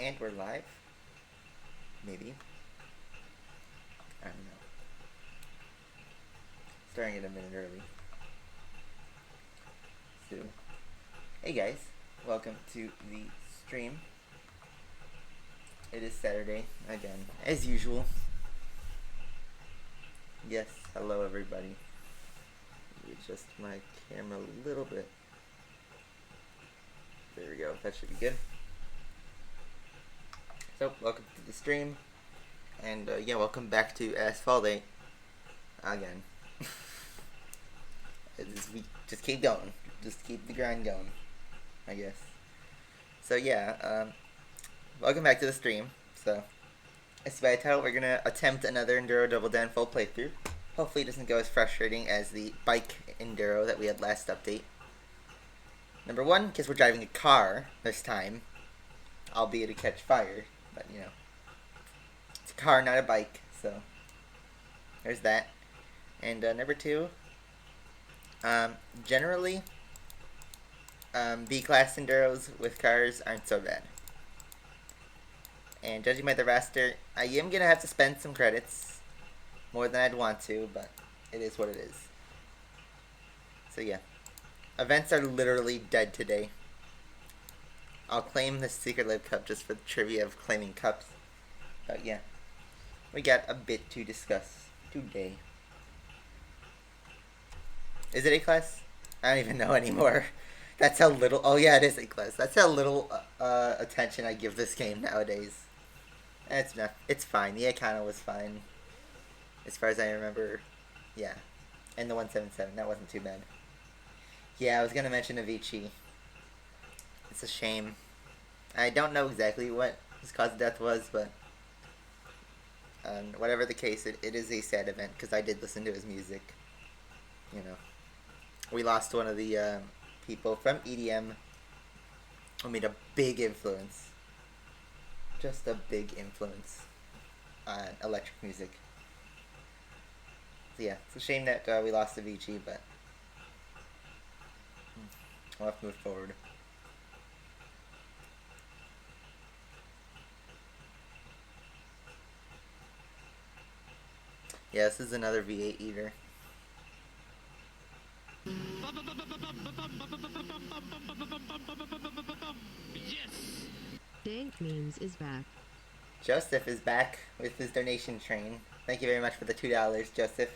And we're live? Maybe. I don't know. Starting it a minute early. So, hey guys, welcome to the stream. It is Saturday, again, as usual. Yes, hello everybody. Let me adjust my camera a little bit. There we go, that should be good. So, welcome to the stream. And yeah, welcome back to Asphalt again. We just keep going. Just keep the grind going, I guess. So yeah, welcome back to the stream. So, as by the title, we're gonna attempt another Enduro Double Down full playthrough. Hopefully it doesn't go as frustrating as the bike Enduro that we had last update. Number one, because we're driving a car this time, albeit to catch fire, but you know. It's a car, not a bike, so there's that. And number two, generally, B-class Enduros with cars aren't so bad. And judging by the roster, I am going to have to spend some credits. More than I'd want to, but it is what it is. So yeah. Events are literally dead today. I'll claim the Secret Live Cup just for the trivia of claiming cups. But yeah. We got a bit to discuss today. Is it A-class? I don't even know anymore. That's how little... Oh yeah, it is A-class. That's how little attention I give this game nowadays. It's fine. The Icona was fine. As far as I remember. Yeah. And the 177. That wasn't too bad. Yeah, I was going to mention Avicii. It's a shame. I don't know exactly what his cause of death was, but... whatever the case, it is a sad event, because I did listen to his music. You know. We lost one of the people from EDM who made a big influence. Just a big influence on electric music. So yeah, it's a shame that we lost Avicii, but we'll have to move forward. Yeah, this is another V8 eater. Yes! Dank Memes is back. Joseph is back with his donation train. Thank you very much for the $2, Joseph.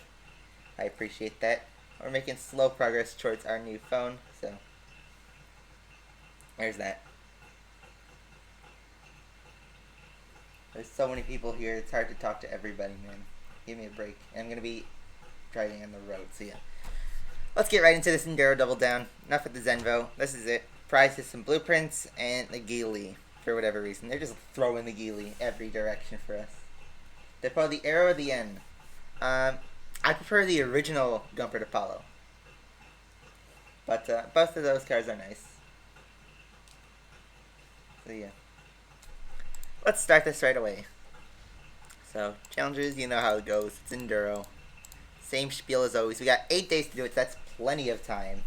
I appreciate that. We're making slow progress towards our new phone, so there's that. There's so many people here, it's hard to talk to everybody, man. Give me a break. I'm gonna be driving on the road, so yeah. Let's get right into this Enduro Double Down. Enough with the Zenvo. This is it. Prize is some blueprints and the Geely, for whatever reason. They're just throwing the Geely every direction for us. They probably the arrow at the end. I prefer the original Gumper to follow. But both of those cars are nice. So yeah. Let's start this right away. So, challenges, you know how it goes. It's Enduro. Same spiel as always. We got 8 days to do it, so that's plenty of time.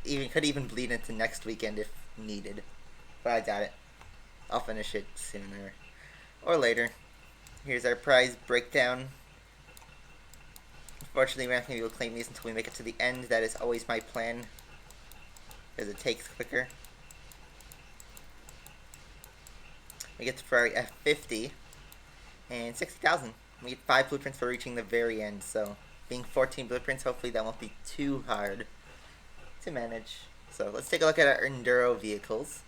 Could even bleed into next weekend if needed. But I doubt it. I'll finish it sooner or later. Here's our prize breakdown. Unfortunately, we're not going to be able to claim these until we make it to the end. That is always my plan, because it takes quicker. We get to Ferrari F50 and 60,000. We get 5 blueprints for reaching the very end, so being 14 blueprints, hopefully that won't be too hard to manage. So let's take a look at our Enduro vehicles.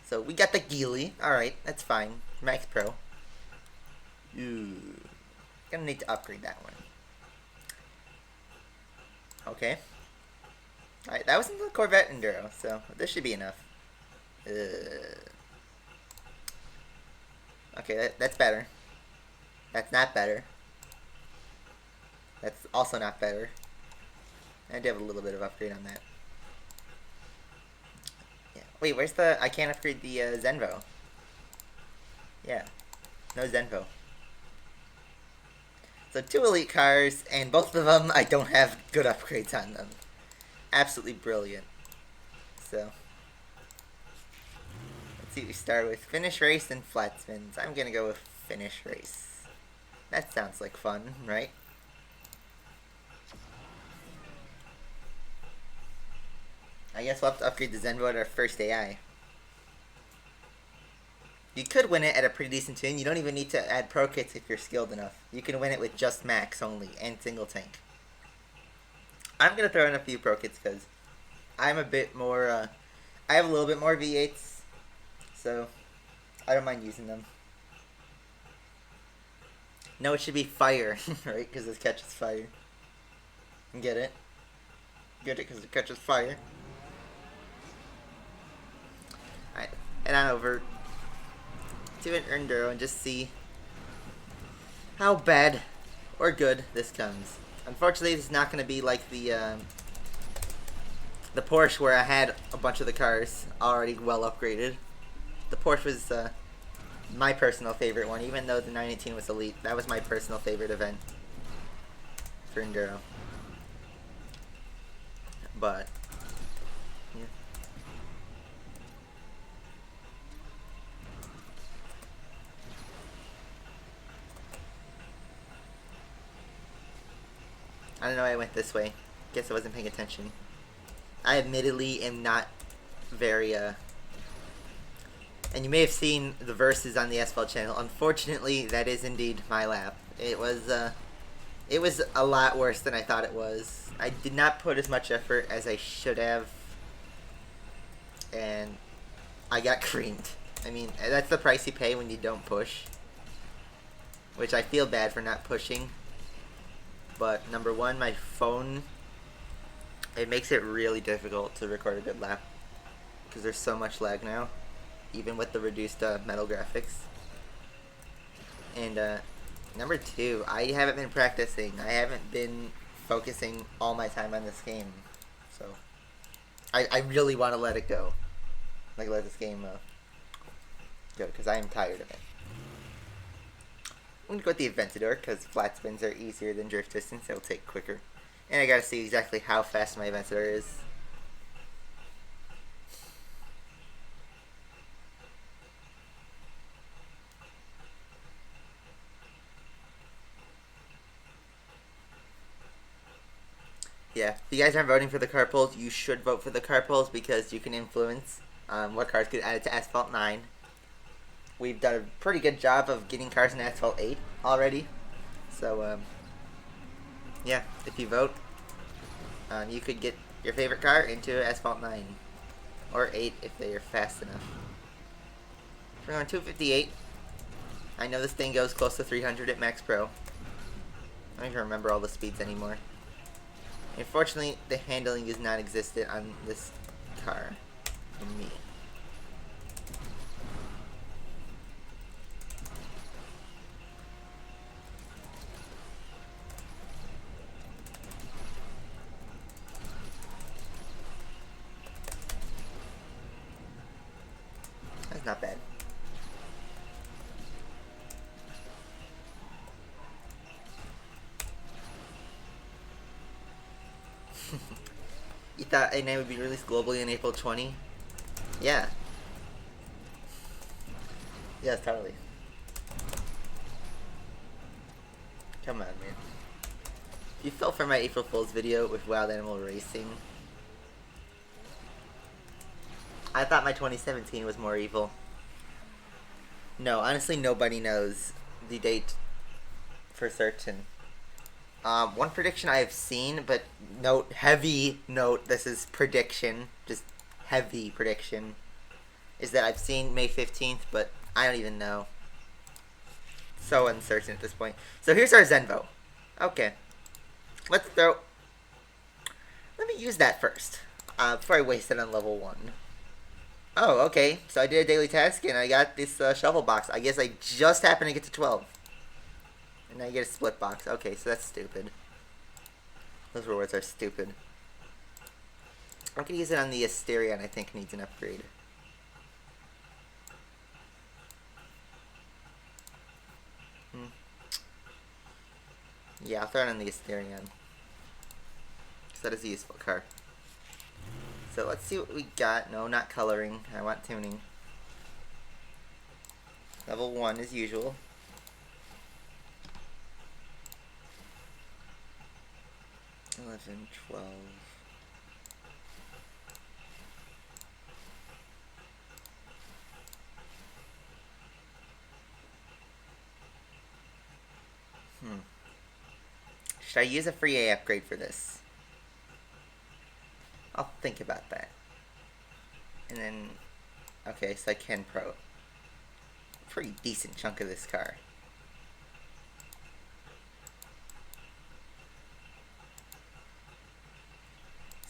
So we got the Geely. Alright, that's fine. Max Pro. Ooh. Gonna need to upgrade that one. Okay. Alright, that was in the Corvette Enduro, so this should be enough. Okay, that's better. That's not better. That's also not better. I do have a little bit of upgrade on that. Yeah. Wait, where's the... I can't upgrade the Zenvo. Yeah. No Zenvo. So 2 elite cars, and both of them I don't have good upgrades on them. Absolutely brilliant. So... let's see what we start with. Finish race and flat spins. I'm gonna go with finish race. That sounds like fun, right? I guess we'll have to upgrade the Zenvo at our first AI. You could win it at a pretty decent tune. You don't even need to add pro kits if you're skilled enough. You can win it with just max only and single tank. I'm gonna throw in a few pro kits because I'm a bit more. I have a little bit more V8s, so I don't mind using them. No, it should be fire, right? Because this catches fire. Get it? Get it? Because it catches fire. Alright, head on over to an Enduro and just see how bad or good this comes. Unfortunately, this is not going to be like the Porsche where I had a bunch of the cars already well upgraded. The Porsche was my personal favorite one, even though the 918 was elite. That was my personal favorite event for Enduro. But yeah. I don't know why I went this way. Guess I wasn't paying attention. I admittedly am not very and you may have seen the verses on the Asphalt channel. Unfortunately, that is indeed my lap. It was a lot worse than I thought it was. I did not put as much effort as I should have, and I got creamed. I mean, that's the price you pay when you don't push, which I feel bad for not pushing. But number one, my phone, it makes it really difficult to record a good lap because there's so much lag now, even with the reduced metal graphics. And number two, I haven't been practicing. I haven't been focusing all my time on this game. So I really want to let it go. Like, let this game go, because I am tired of it. I'm going to go with the Aventador, because flat spins are easier than drift distance. It'll take quicker. And I gotta see exactly how fast my Aventador is. Yeah, if you guys aren't voting for the car polls, you should vote for the car polls because you can influence what cars get added to Asphalt 9. We've done a pretty good job of getting cars in Asphalt 8 already. So, yeah, if you vote, you could get your favorite car into Asphalt 9. Or 8 if they are fast enough. We're going 258. I know this thing goes close to 300 at Max Pro. I don't even remember all the speeds anymore. Unfortunately, the handling is non-existent on this car. For me. That's not bad. You thought A9 would be released globally in April 20? Yeah. Yes, totally. Come on, man. If you fell for my April Fool's video with Wild Animal Racing, I thought my 2017 was more evil. No, honestly, nobody knows the date for certain. One prediction I have seen, but heavy note, this is prediction, just heavy prediction, is that I've seen May 15th, but I don't even know. So uncertain at this point. So here's our Zenvo. Okay. Let me use that first, before I waste it on level 1. Oh, okay. So I did a daily task, and I got this shovel box. I guess I just happened to get to 12. And now you get a split box. Okay, so that's stupid. Those rewards are stupid. I'm going to use it on the Asterion, I think needs an upgrade. Yeah, I'll throw it on the Asterion. Because that is a useful car. So let's see what we got. No, not coloring. I want tuning. Level 1 as usual. $11, $12. Should I use a free A upgrade for this? I'll think about that. And then, okay, so I can pro. Pretty decent chunk of this car.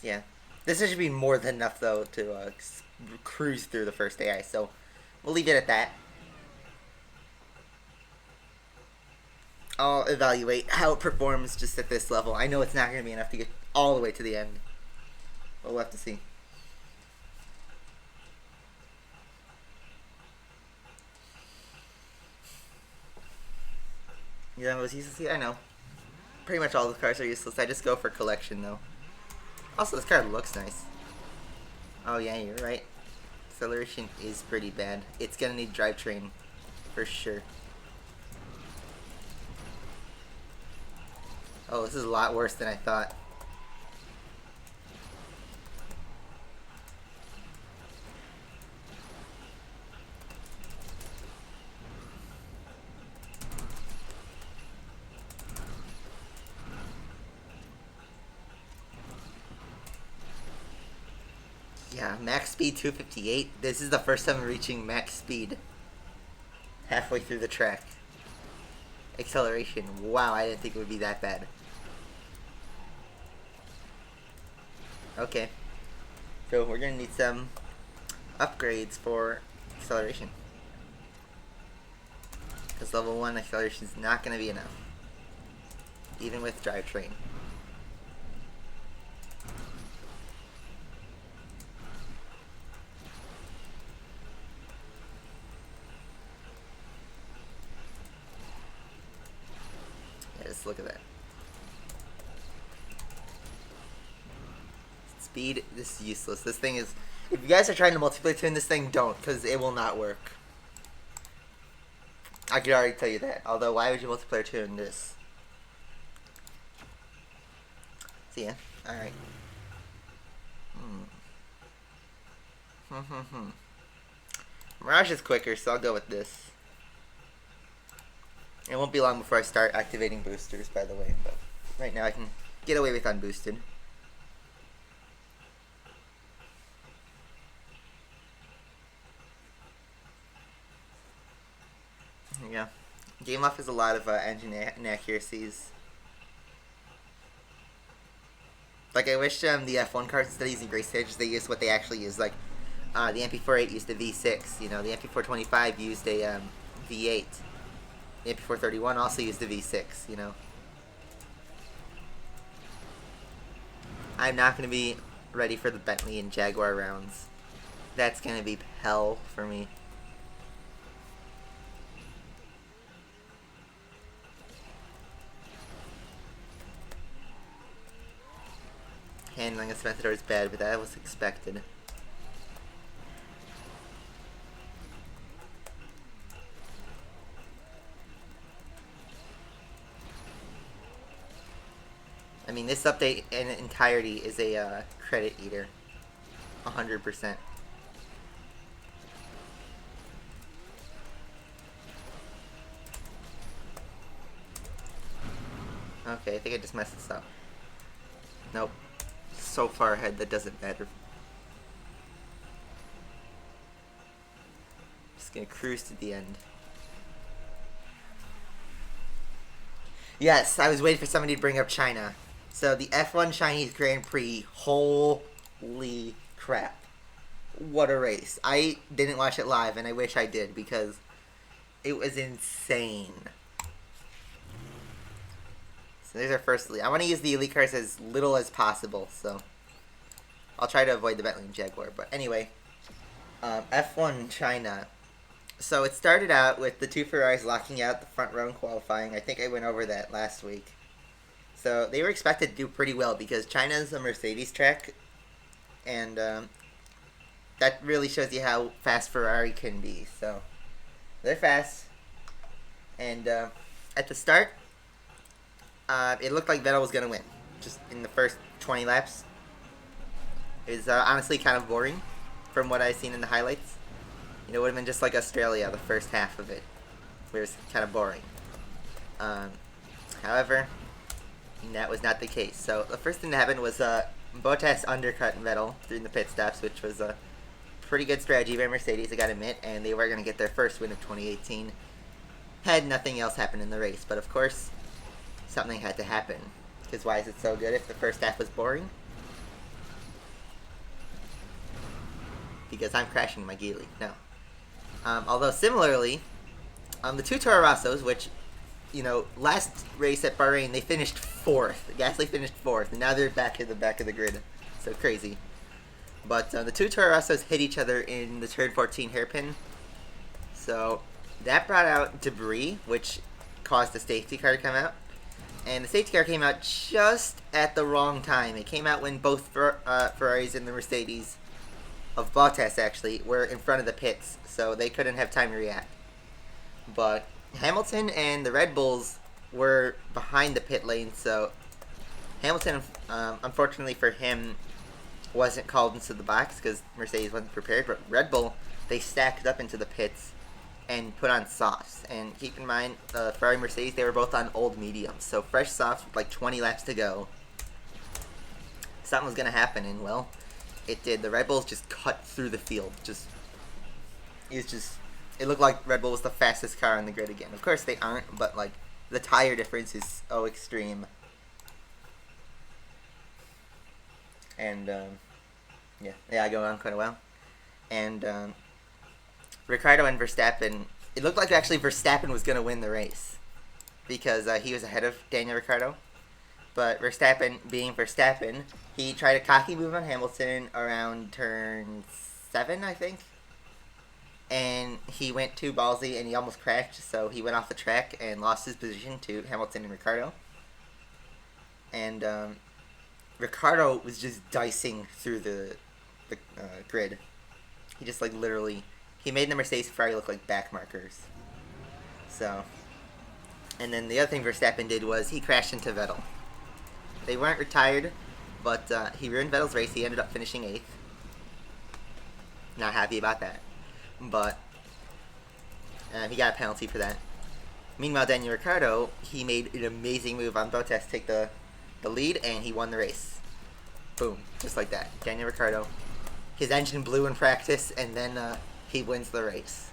Yeah. This should be more than enough, though, to cruise through the first AI, so we'll leave it at that. I'll evaluate how it performs just at this level. I know it's not going to be enough to get all the way to the end. But we'll have to see. Yeah, it was useless. I know. Pretty much all the cars are useless. I just go for collection, though. Also, this car looks nice. Oh, yeah, you're right. Acceleration is pretty bad. It's going to need drivetrain. For sure. Oh, this is a lot worse than I thought. Yeah, max speed 258. This is the first time I'm reaching max speed halfway through the track. Acceleration. Wow, I didn't think it would be that bad. Okay. So we're gonna need some upgrades for acceleration. Because level 1 acceleration is not gonna be enough. Even with drivetrain. Yeah, just look at that. Speed, this is useless. This thing is... If you guys are trying to multiplayer tune this thing, don't, because it will not work. I could already tell you that. Although, why would you multiplayer tune this? See ya. Alright. Mirage is quicker, so I'll go with this. It won't be long before I start activating boosters, by the way. But right now I can get away with unboosted. Yeah. Gameloft has a lot of engine inaccuracies. Like, I wish the F1 cars, instead of using gray stages, they used what they actually use. Like, the MP48 used a V6. You know, the MP425 used a V8. The MP431 also used a V6, you know. I'm not going to be ready for the Bentley and Jaguar rounds. That's going to be hell for me. Handling a Spectator is bad, but that was expected. I mean, this update in entirety is a credit eater. 100%. Okay, I think I just messed this up. Nope. So far ahead that doesn't matter. Just gonna cruise to the end. Yes, I was waiting for somebody to bring up China. So the F1 Chinese Grand Prix, holy crap. What a race. I didn't watch it live, and I wish I did, because it was insane. So there's our first elite. I want to use the elite cars as little as possible, so I'll try to avoid the Bentley and Jaguar. But anyway, F1 China. So it started out with the two Ferraris locking out the front row in qualifying. I think I went over that last week. So they were expected to do pretty well because China's a Mercedes track, and that really shows you how fast Ferrari can be. So They're fast. And at the start, it looked like Vettel was going to win. Just in the first 20 laps. It was honestly kind of boring from what I've seen in the highlights. It would have been just like Australia, the first half of it, where it was kind of boring. However, that was not the case. So the first thing that happened was Bottas undercut Vettel during the pit stops, which was a pretty good strategy by Mercedes, I gotta admit, and they were going to get their first win of 2018 had nothing else happened in the race. But of course, something had to happen. Because why is it so good if the first half was boring? Because I'm crashing my Geely. No. Although similarly, the two Toro Rossos, which, last race at Bahrain, they finished 4th. Gasly finished 4th, and now they're back in the back of the grid. So crazy. But the two Toro Rossos hit each other in the turn 14 hairpin. So that brought out debris, which caused the safety car to come out. And the safety car came out just at the wrong time. It came out when both Ferraris and the Mercedes of Bottas, actually, were in front of the pits. So they couldn't have time to react. But Hamilton and the Red Bulls were behind the pit lane. So Hamilton, unfortunately for him, wasn't called into the box because Mercedes wasn't prepared. But Red Bull, they stacked up into the pits and put on softs. And keep in mind, Ferrari and Mercedes, they were both on old mediums. So fresh softs with like 20 laps to go. Something was going to happen, and well, it did. The Red Bulls just cut through the field. It looked like Red Bull was the fastest car on the grid again. Of course they aren't, but like the tire difference is so extreme. And I go on quite well. And Ricciardo and Verstappen, it looked like actually Verstappen was going to win the race because he was ahead of Daniel Ricciardo. But Verstappen, being Verstappen, he tried a cocky move on Hamilton around turn 7, I think. And he went too ballsy and he almost crashed, so he went off the track and lost his position to Hamilton and Ricciardo. And Ricciardo was just dicing through the grid. He just literally, he made the Mercedes Ferrari look like back markers. So, and then the other thing Verstappen did was he crashed into Vettel. They weren't retired, but he ruined Vettel's race. He ended up finishing 8th. Not happy about that. But he got a penalty for that. Meanwhile, Daniel Ricciardo, he made an amazing move on Bottas to take the lead, and he won the race. Boom. Just like that. Daniel Ricciardo. His engine blew in practice, and then he wins the race.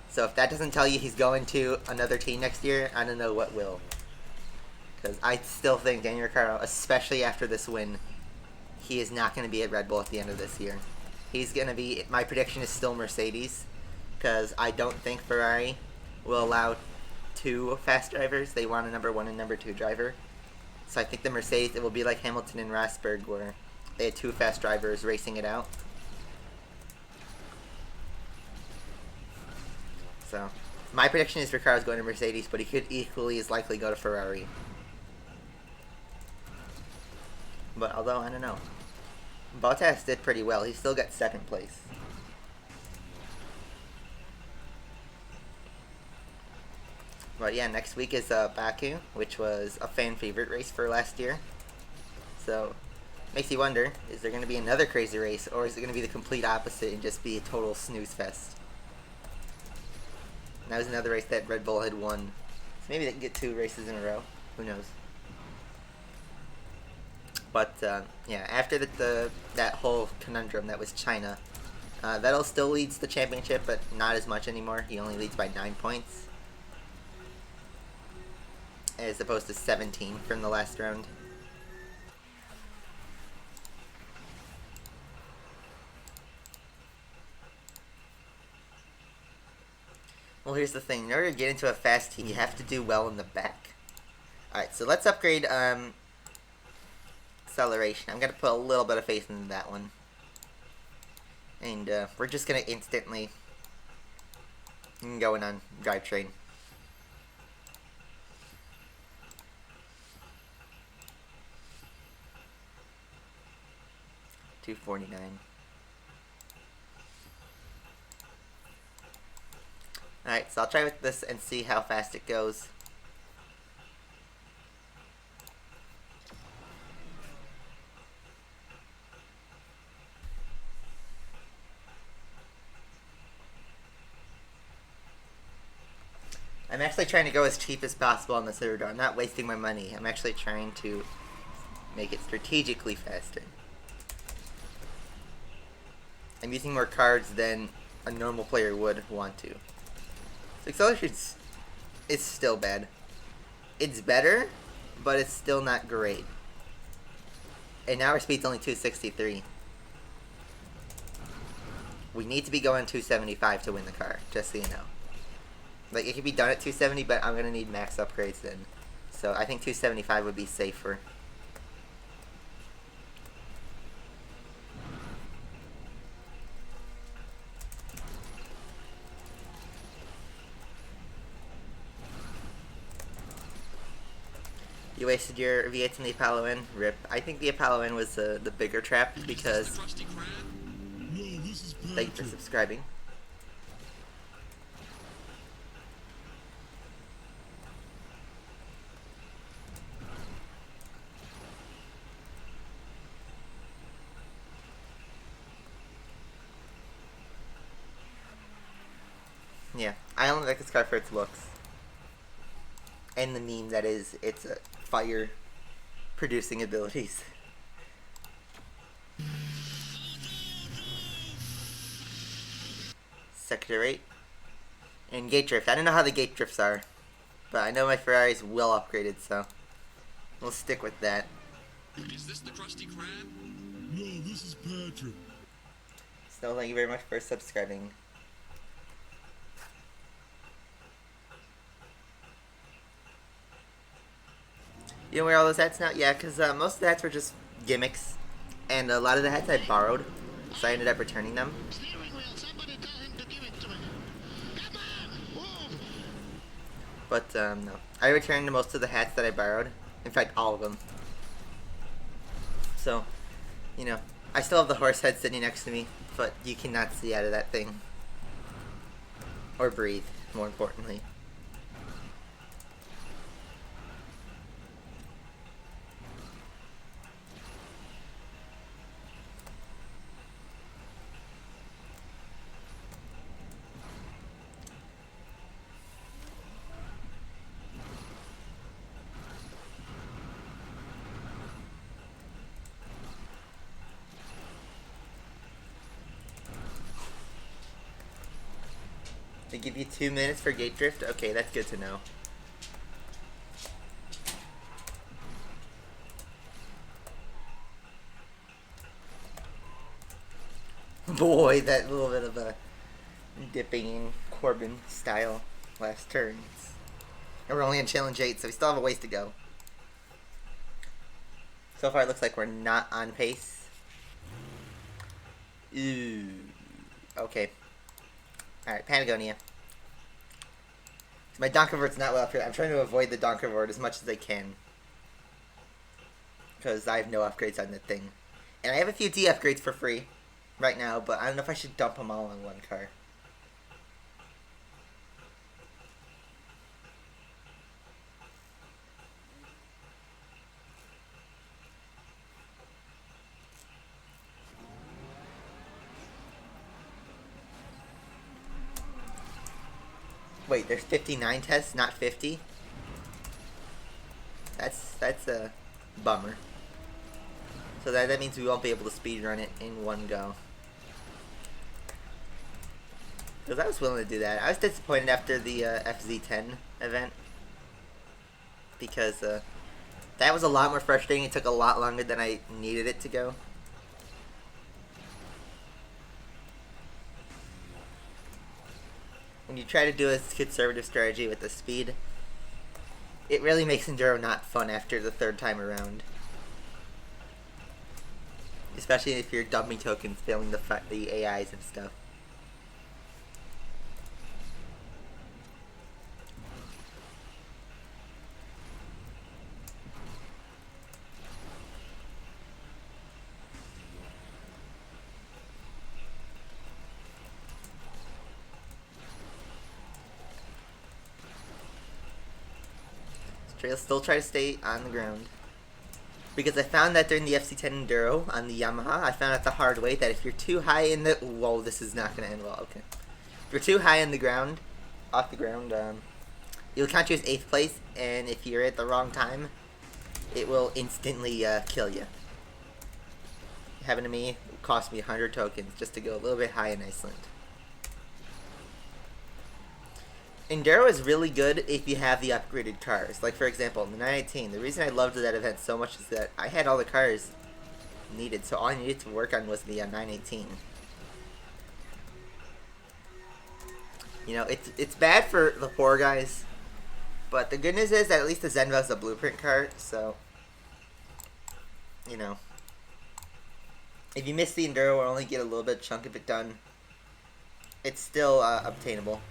So if that doesn't tell you he's going to another team next year, I don't know what will. Because I still think Daniel Ricciardo, especially after this win, he is not going to be at Red Bull at the end of this year. He's going to be, my prediction is still Mercedes, because I don't think Ferrari will allow 2 fast drivers. They want a number 1 and number 2 driver. So I think the Mercedes, it will be like Hamilton and Rosberg, where they had 2 fast drivers racing it out. So my prediction is Ricciardo's going to Mercedes, but he could equally as likely go to Ferrari. But although, I don't know. Bottas did pretty well. He still got 2nd place. But yeah, next week is Baku, which was a fan favorite race for last year. So, makes you wonder, is there going to be another crazy race, or is it going to be the complete opposite and just be a total snooze fest? And that was another race that Red Bull had won. So maybe they can get 2 races in a row. Who knows? But yeah, after that whole conundrum that was China, Vettel still leads the championship, but not as much anymore. He only leads by 9 points, as opposed to 17 from the last round. Well, here's the thing. In order to get into a fast team, you have to do well in the back. Alright, so let's upgrade acceleration. I'm going to put a little bit of faith into that one. And we're just going to instantly go in on drivetrain. $249. Alright, so I'll try with this and see how fast it goes. I'm actually trying to go as cheap as possible on the server. I'm not wasting my money. I'm actually trying to make it strategically faster. I'm using more cards than a normal player would want to. So acceleration is still bad. It's better, but it's still not great. And now our speed's only 263. We need to be going 275 to win the car, just so you know. Like, it could be done at 270, but I'm going to need max upgrades then. So I think 275 would be safer. You wasted your V8s in the Apollo N? RIP. I think the Apollo N was the bigger trap because... Thank you for subscribing. Yeah, I only like this car for its looks. And the meme that is its fire producing abilities. Sector 8. And gate drift. I don't know how the gate drifts are, but I know my Ferrari's well upgraded, so we'll stick with that. Is this the Krusty Krab? No, this is Patrick. So thank you very much for subscribing. You know where all those hats now? Yeah, because most of the hats were just gimmicks, and a lot of the hats I borrowed, so I ended up returning them. Steering wheel, somebody tell him to give it to me. Come on, move. But no, I returned most of the hats that I borrowed. In fact, all of them. So, you know, I still have the horse head sitting next to me, but you cannot see out of that thing. Or breathe, more importantly. They give you 2 minutes for gate drift? Okay, that's good to know. Boy, that little bit of a dipping in Corbin style last turns. And we're only in challenge 8, so we still have a ways to go. So far it looks like we're not on pace. Ooh. Okay. Alright, Patagonia. My Donkervort's not well up here. I'm trying to avoid the Donkervort as much as I can. Because I have no upgrades on that thing. And I have a few D upgrades for free right now, but I don't know if I should dump them all in one car. Wait, there's 59 tests, not 50? That's a bummer. So that means we won't be able to speedrun it in one go. Because I was willing to do that. I was disappointed after the FZ10 event. Because that was a lot more frustrating. It took a lot longer than I needed it to go. When you try to do a conservative strategy with the speed, it really makes Enduro not fun after the third time around. Especially if you're dumping tokens, failing the AIs and stuff. Still try to stay on the ground. Because I found that during the FC10 Enduro on the Yamaha, I found out the hard way that if you're too high in the... Whoa, this is not going to end well. Okay. If you're too high in the ground, off the ground, you'll count you as 8th place, and if you're at the wrong time, it will instantly kill you. It happened to me. It cost me 100 tokens just to go a little bit high in Iceland. Enduro is really good if you have the upgraded cars. Like, for example, the 918. The reason I loved that event so much is that I had all the cars needed, so all I needed to work on was the 918. You know, it's bad for the poor guys, but the good news is that at least the Zenvo is a blueprint car, so, you know, if you miss the Enduro or only get a little bit chunk of it done, it's still obtainable.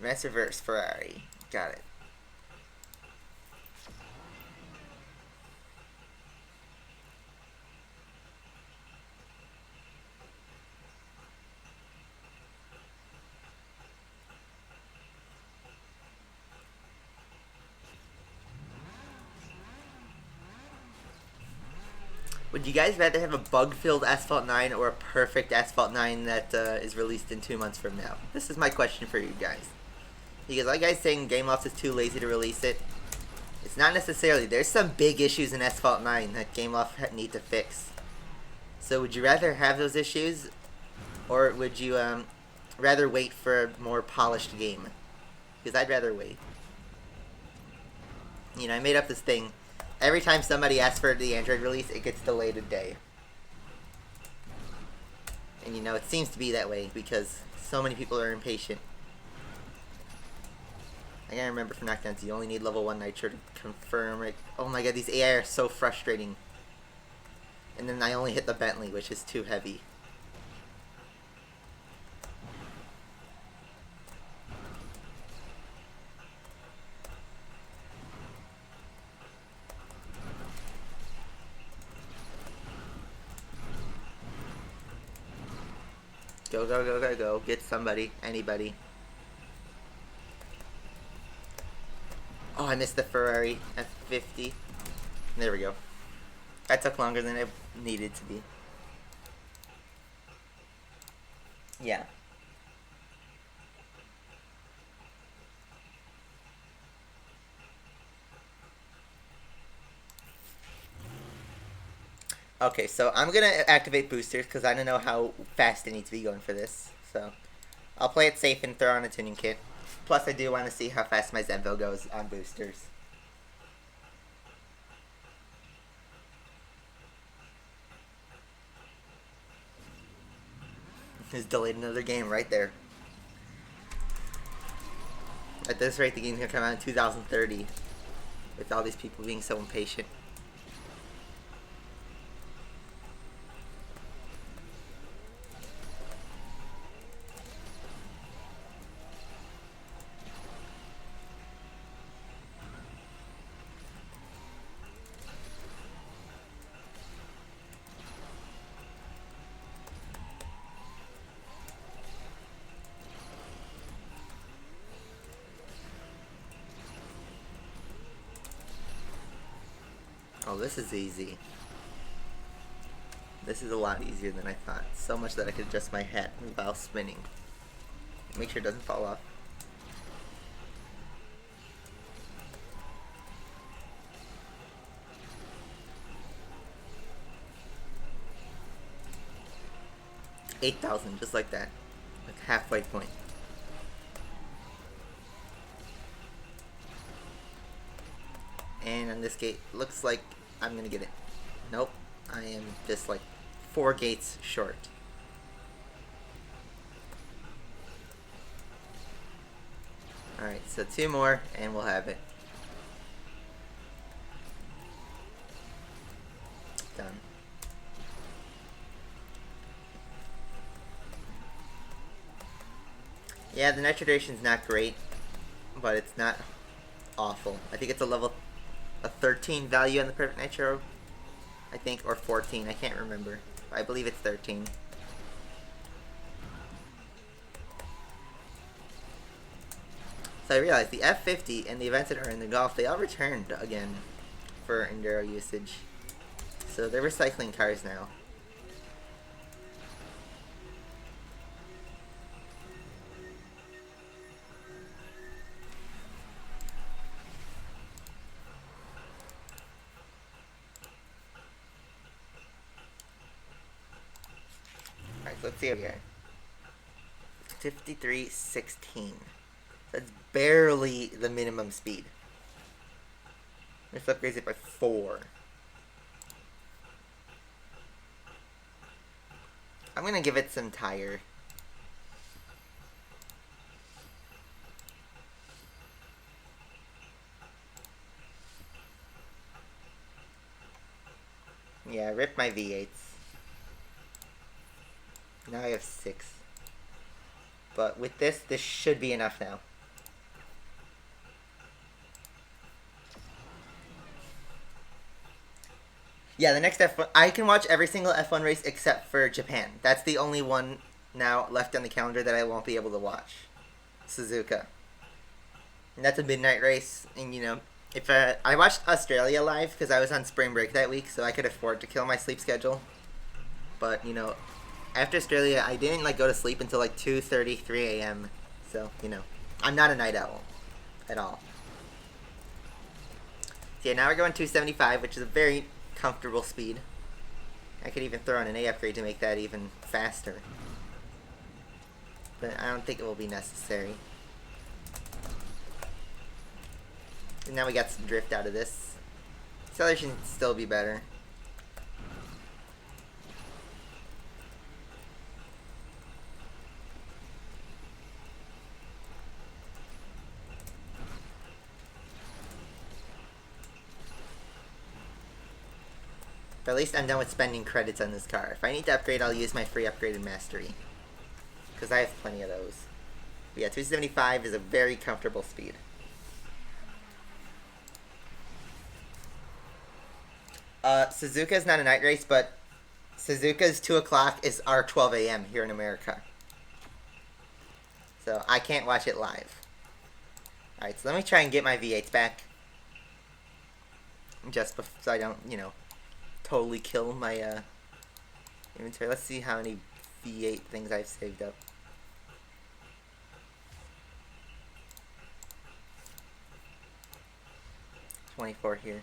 Mass reverse Ferrari. Got it. Would you guys rather have a bug-filled Asphalt 9 or a perfect Asphalt 9 that is released in 2 months from now? This is my question for you guys. Because like I was saying, Gameloft is too lazy to release it. It's not necessarily. There's some big issues in Asphalt 9 that Gameloft need to fix. So would you rather have those issues? Or would you rather wait for a more polished game? Because I'd rather wait. You know, I made up this thing. Every time somebody asks for the Android release, it gets delayed a day. And you know, it seems to be that way because so many people are impatient. I gotta remember for knockdowns, you only need level 1 nitro to confirm it. Oh my god, these AI are so frustrating. And then I only hit the Bentley, which is too heavy. Go, go, go, go, go. Get somebody. Anybody. Oh, I missed the Ferrari F50. There we go. That took longer than it needed to be. Yeah. Okay, so I'm gonna activate boosters because I don't know how fast I need to be going for this. So I'll play it safe and throw on a tuning kit. Plus, I do want to see how fast my Zenvo goes on boosters. Just delayed another game right there. At this rate, the game's gonna come out in 2030. With all these people being so impatient. Oh, this is easy. This is a lot easier than I thought. So much that I could adjust my hat while spinning. Make sure it doesn't fall off. $8,000, just like that. Like halfway point. And on this gate, looks like I'm gonna get it. Nope, I am just like 4 gates short. Alright, so 2 more and we'll have it. Done. Yeah, the nitro duration's not great, but it's not awful. I think it's a 13 value on the perfect nitro, I think, or 14, I can't remember. I believe it's 13. So I realized the F50 and the events that are in the Golf, they all returned again for Enduro usage. So they're recycling cars now. Alright, so let's see over here. 53.16. That's barely the minimum speed. This upgrades it by 4. I'm gonna give it some tire. Yeah, rip my V8s. Now I have 6. But with this should be enough now. Yeah, the next F1... I can watch every single F1 race except for Japan. That's the only one now left on the calendar that I won't be able to watch. Suzuka. And that's a midnight race. And, you know, if I watched Australia live because I was on spring break that week, so I could afford to kill my sleep schedule. But, you know, after Australia, I didn't, like, go to sleep until, like, 2:30, 3 a.m. So, you know, I'm not a night owl at all. So, yeah, now we're going 275, which is a very comfortable speed. I could even throw in an A upgrade to make that even faster. But I don't think it will be necessary. And now we got some drift out of this. Acceleration should still be better. But at least I'm done with spending credits on this car. If I need to upgrade, I'll use my free upgrade in Mastery. Because I have plenty of those. But yeah, 275 is a very comfortable speed. Suzuka is not a night race, but Suzuka's 2 o'clock is our 12 a.m. here in America. So I can't watch it live. Alright, so let me try and get my V8s back. Just so I don't, you know, totally kill my inventory. Let's see how many V8 things I've saved up. $24 here.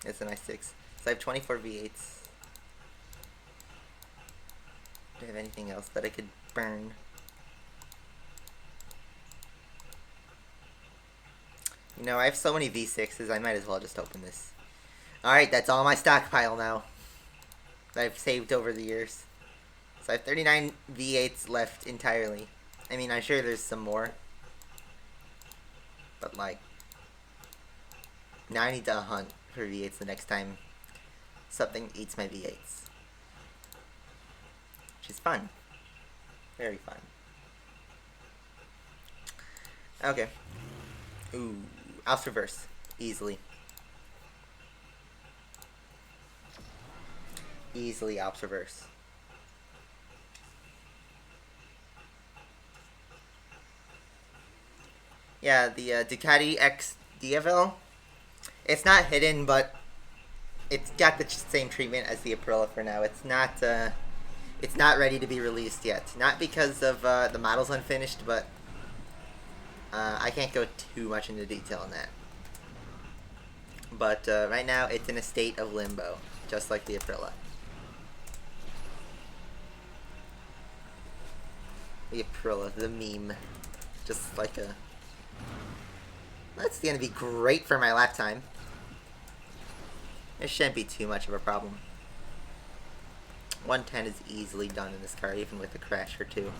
It's a nice 6. So I have 24 V8s. Do I have anything else that I could burn? You know, I have so many V6s, I might as well just open this. Alright, that's all my stockpile now that I've saved over the years. So I have 39 V8s left entirely. I mean, I'm sure there's some more. But, like, now I need to hunt for V8s the next time something eats my V8s. Which is fun. Very fun. Okay. Ooh. Alps reverse. Easily. Easily Alps reverse. Yeah, the Ducati X DFL. It's not hidden, but it's got the same treatment as the Aprilia for now. It's not ready to be released yet. Not because of the model's unfinished, but I can't go too much into detail on that. But right now, it's in a state of limbo, just like the Aprilia. The Aprilia, the meme. Just like a... That's going to be great for my lap time. It shouldn't be too much of a problem. 110 is easily done in this car, even with a crash or two.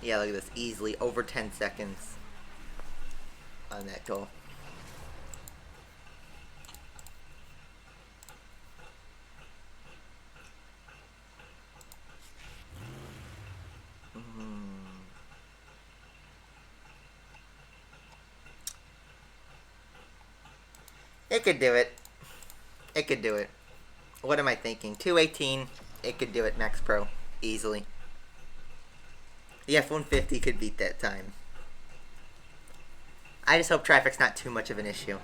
Yeah, look at this. Easily over 10 seconds on that goal. It could do it. It could do it. What am I thinking? 218. It could do it, Max Pro. Easily. The F-150 could beat that time. I just hope traffic's not too much of an issue.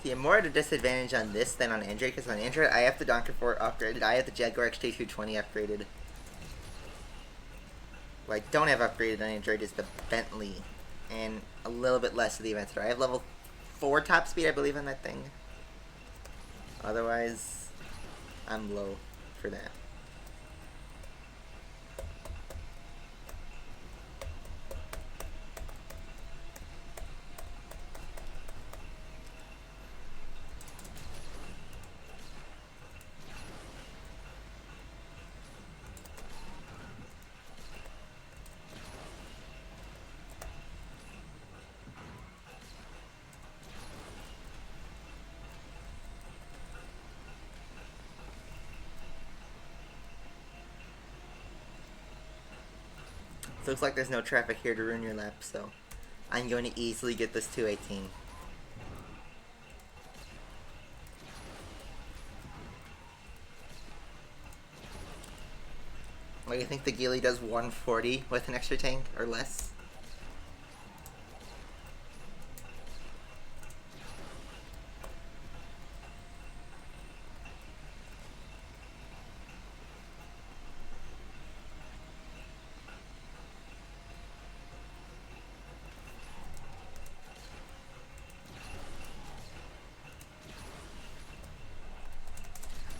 See, I'm more at a disadvantage on this than on Android, because on Android I have the Donkey 4 upgraded, I have the Jaguar XJ220 upgraded. What I don't have upgraded on Android is the Bentley, and a little bit less of the Aventador. I have level 4 top speed, I believe, on that thing. Otherwise, I'm low for that. So looks like there's no traffic here to ruin your lap, so I'm going to easily get this 218. What do you think the Geely does 140 with an extra tank or less?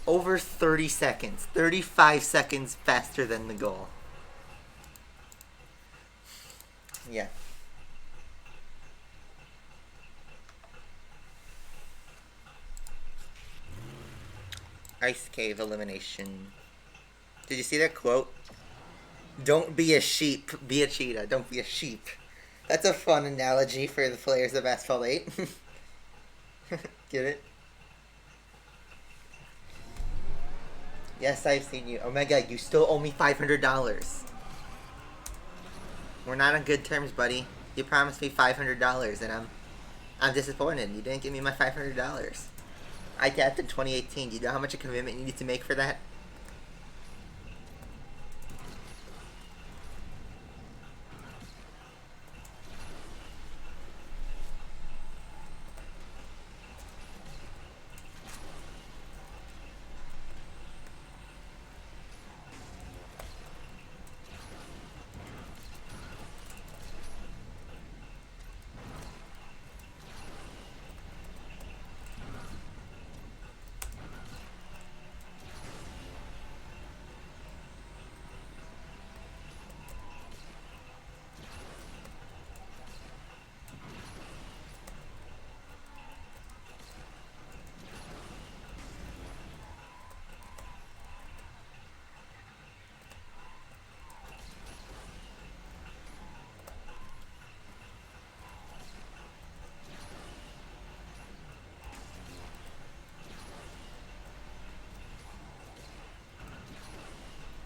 Over 30 seconds. 35 seconds faster than the goal. Yeah. Ice cave elimination. Did you see that quote? Don't be a sheep, be a cheetah. Don't be a sheep. That's a fun analogy for the players of Asphalt 8. Get it? Yes, I've seen you. Oh my god, you still owe me $500. We're not on good terms, buddy. You promised me $500, and I'm disappointed. You didn't give me my $500. I tapped in 2018. Do you know how much a commitment you need to make for that?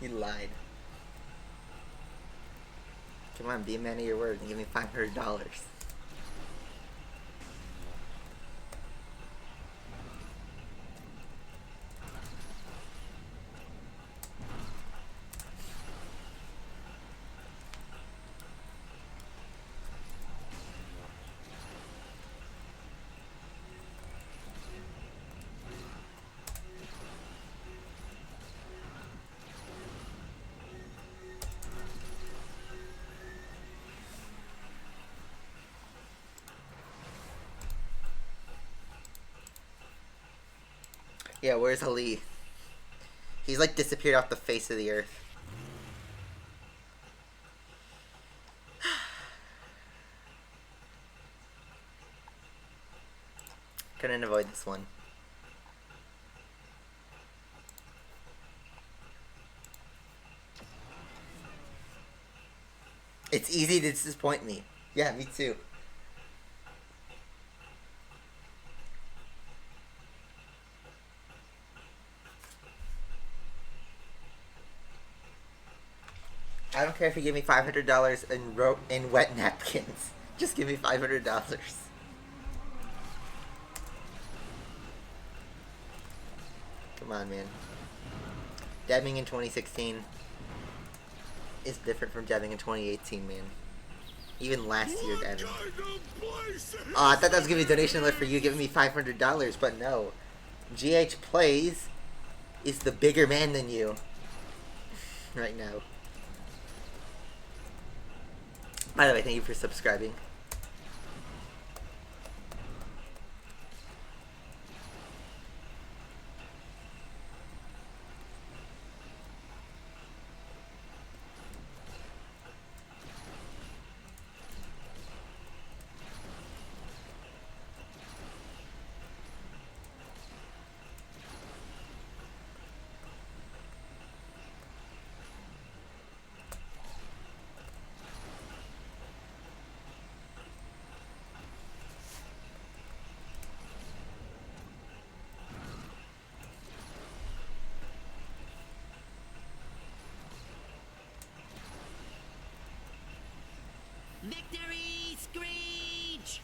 You lied. Come on, be a man of your word and give me $500. Yeah, where's Ali? He's like disappeared off the face of the earth. Couldn't avoid this one. It's easy to disappoint me. Yeah, me too. don't care if you give me $500 in wet napkins. Just give me $500. Come on, man. Dabbing in 2016 is different from dabbing in 2018, man. Even last year, dabbing. Oh, I thought that was gonna be a donation alert for you giving me $500, but no. GH Plays is the bigger man than you right now. By the way, thank you for subscribing. Victory Screech!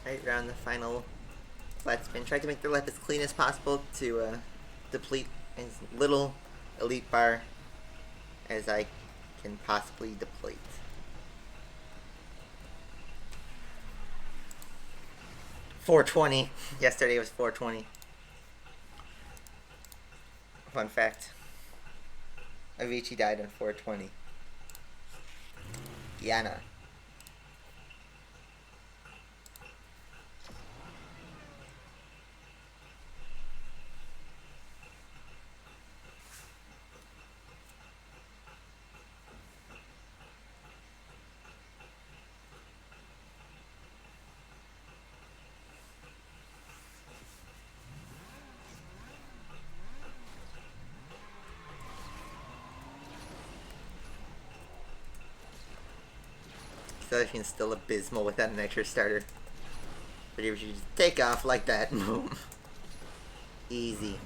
Right around the final flat spin. Tried to make the lap as clean as possible to deplete as little elite bar as I can possibly deplete. $420. Yesterday was $420. Fun fact. Avicii died on $420. Guyana. Acceleration is still abysmal without an extra starter. But if you just take off like that, boom. Easy.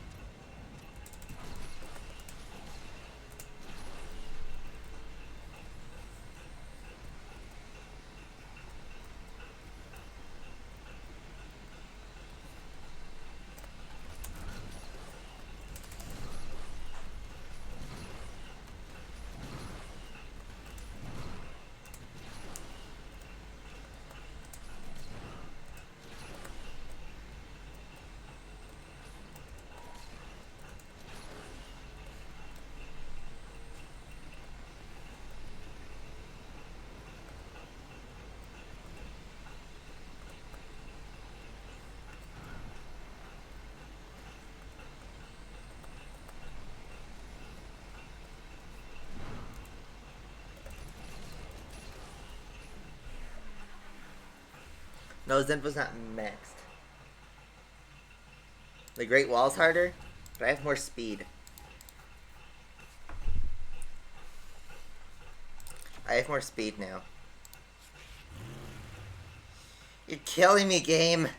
No, Zenvo's not maxed. The Great Wall's harder, but I have more speed. I have more speed now. You're killing me, game!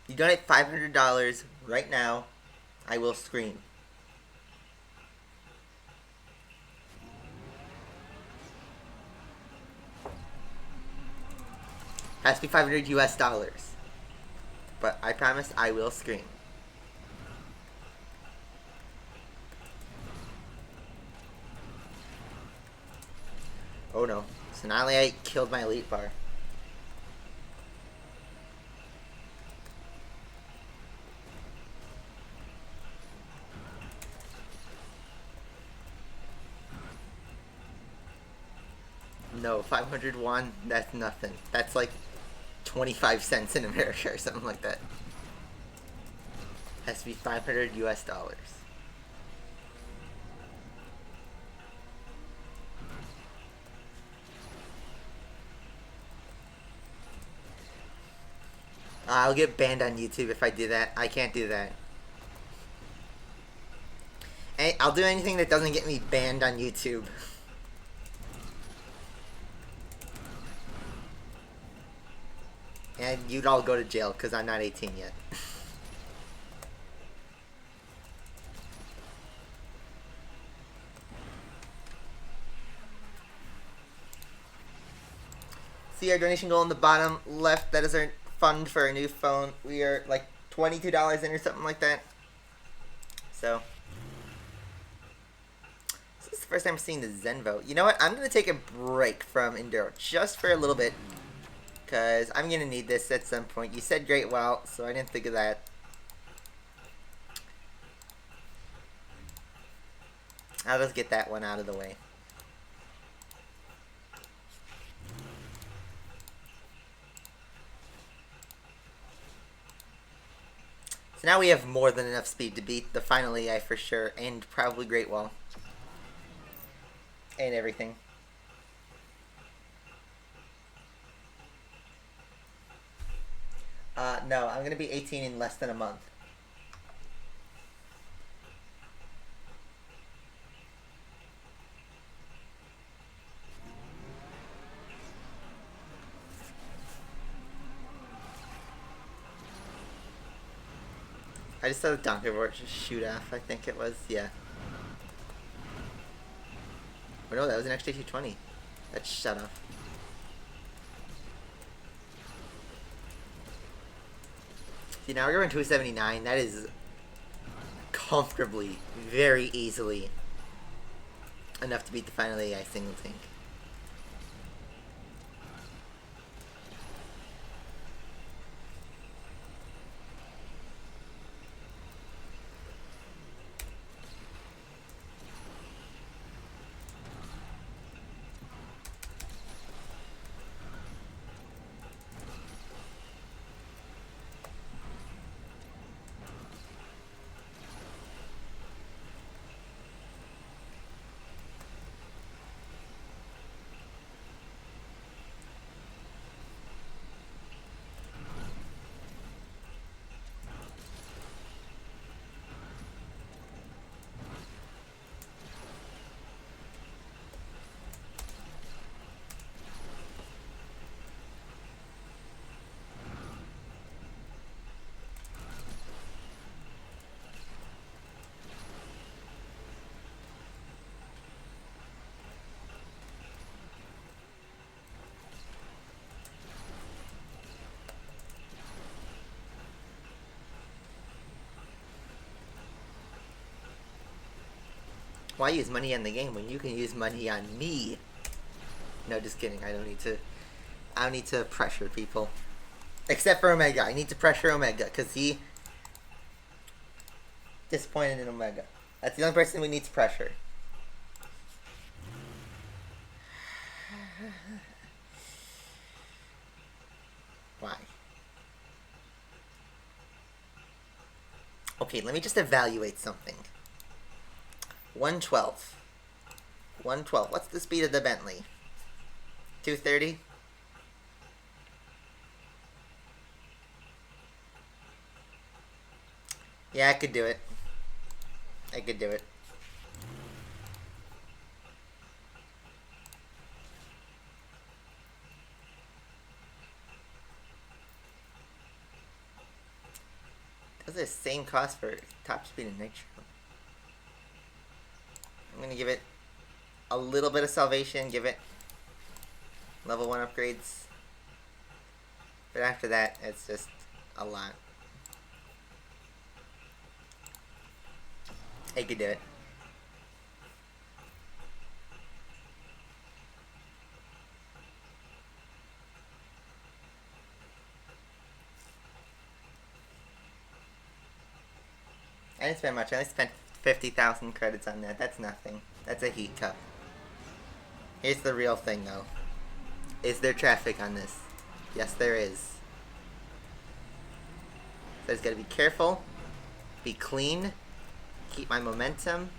You donate $500 right now, I will scream. Has to be 500 US dollars. But I promise I will scream. Oh no. So not only I killed my elite bar. No, 501, that's nothing. That's like 25 cents in America or something like that. Has to be 500 US dollars. I'll get banned on YouTube if I do that. I can't do that. I'll do anything that doesn't get me banned on YouTube. And you'd all go to jail because I'm not 18 yet. See our donation goal in the bottom left. That is our fund for a new phone. We are like $22 in or something like that. So this is the first time I'm seeing the Zenvo. You know what? I'm going to take a break from Enduro just for a little bit, because I'm going to need this at some point. You said great wow, so I didn't think of that. I'll just get that one out of the way. So now we have more than enough speed to beat the final AI for sure, and probably Great Wall. And everything. No, I'm going to be 18 in less than a month. I just saw the donkey board just shoot off, I think it was, yeah. Oh no, that was an XJ220. That shut off. See, now we're going 279. That is comfortably, very easily enough to beat the final AI single tank. Why use money on the game when you can use money on me? No, just kidding. I don't need to pressure people. Except for Omega. I need to pressure Omega because he disappointed in Omega. That's the only person we need to pressure. Why? Okay, let me just evaluate something. 112. 112. What's the speed of the Bentley? 230? Yeah, I could do it. I could do it. Those are the same cost for top speed and nitro. I'm gonna give it a little bit of salvation, give it level 1 upgrades. But after that, it's just a lot. I could do it. I didn't spend much. I only spent 50,000 credits on that. That's nothing. That's a heat cup. Here's the real thing, though. Is there traffic on this? Yes, there is. So I just gotta be careful, be clean, keep my momentum,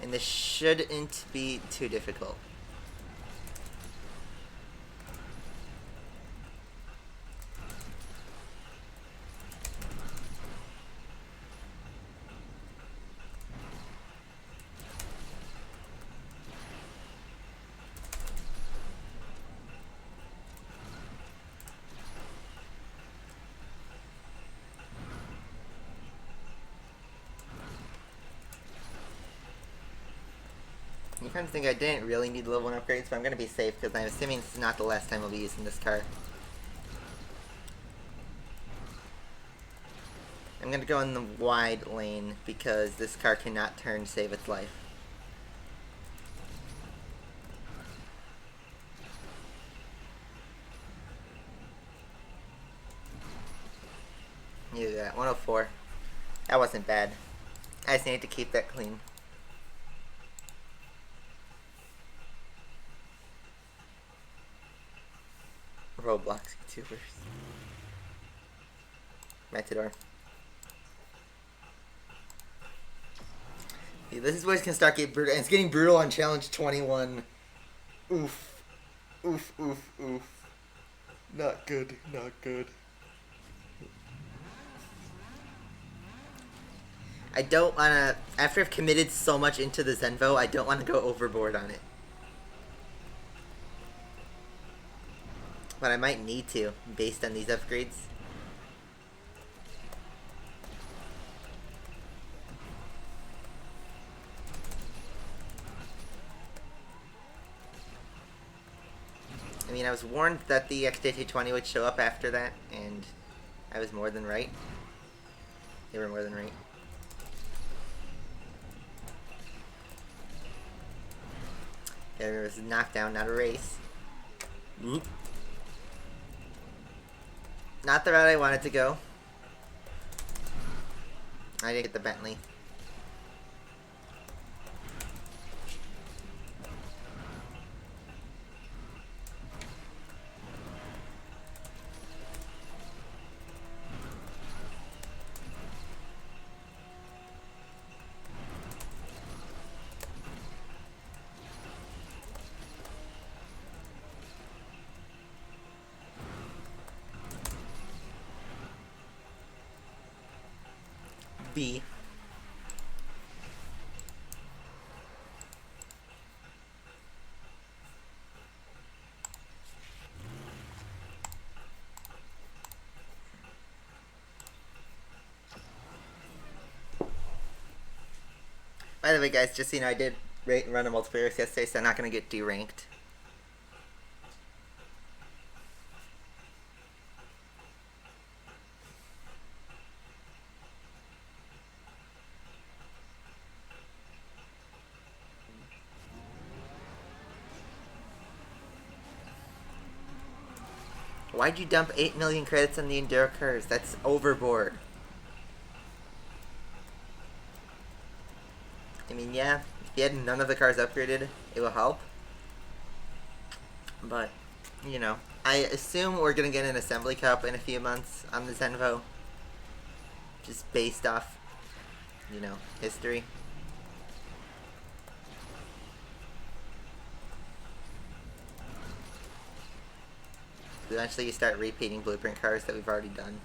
and this shouldn't be too difficult. You kind of think I didn't really need level 1 upgrades, but I'm going to be safe because I'm assuming this is not the last time I'll be using this car. I'm going to go in the wide lane because this car cannot turn to save its life. Look at that, 104. That wasn't bad. I just need to keep that clean. Roblox YouTubers. Matador. Yeah, this is where it's gonna start getting brutal. And it's getting brutal on challenge 21. Oof. Oof, oof, oof. Not good, not good. I don't wanna, after I've committed so much into the Zenvo, I don't wanna go overboard on it. But I might need to, based on these upgrades. I mean, I was warned that the XJ220 would show up after that, and I was more than right. They were more than right. There was a knockdown, not a race. Oop. Not the route I wanted to go. I didn't get the Bentley. B. By the way, guys, just so you know, I did run a multiplayer race yesterday, so I'm not going to get deranked. Why'd you dump 8 million credits on the Enduro cars? That's overboard. I mean, yeah, if you had none of the cars upgraded, it will help. But, you know, I assume we're going to get an Assembly Cup in a few months on the Zenvo. Just based off, you know, history. Eventually you start repeating blueprint cars that we've already done.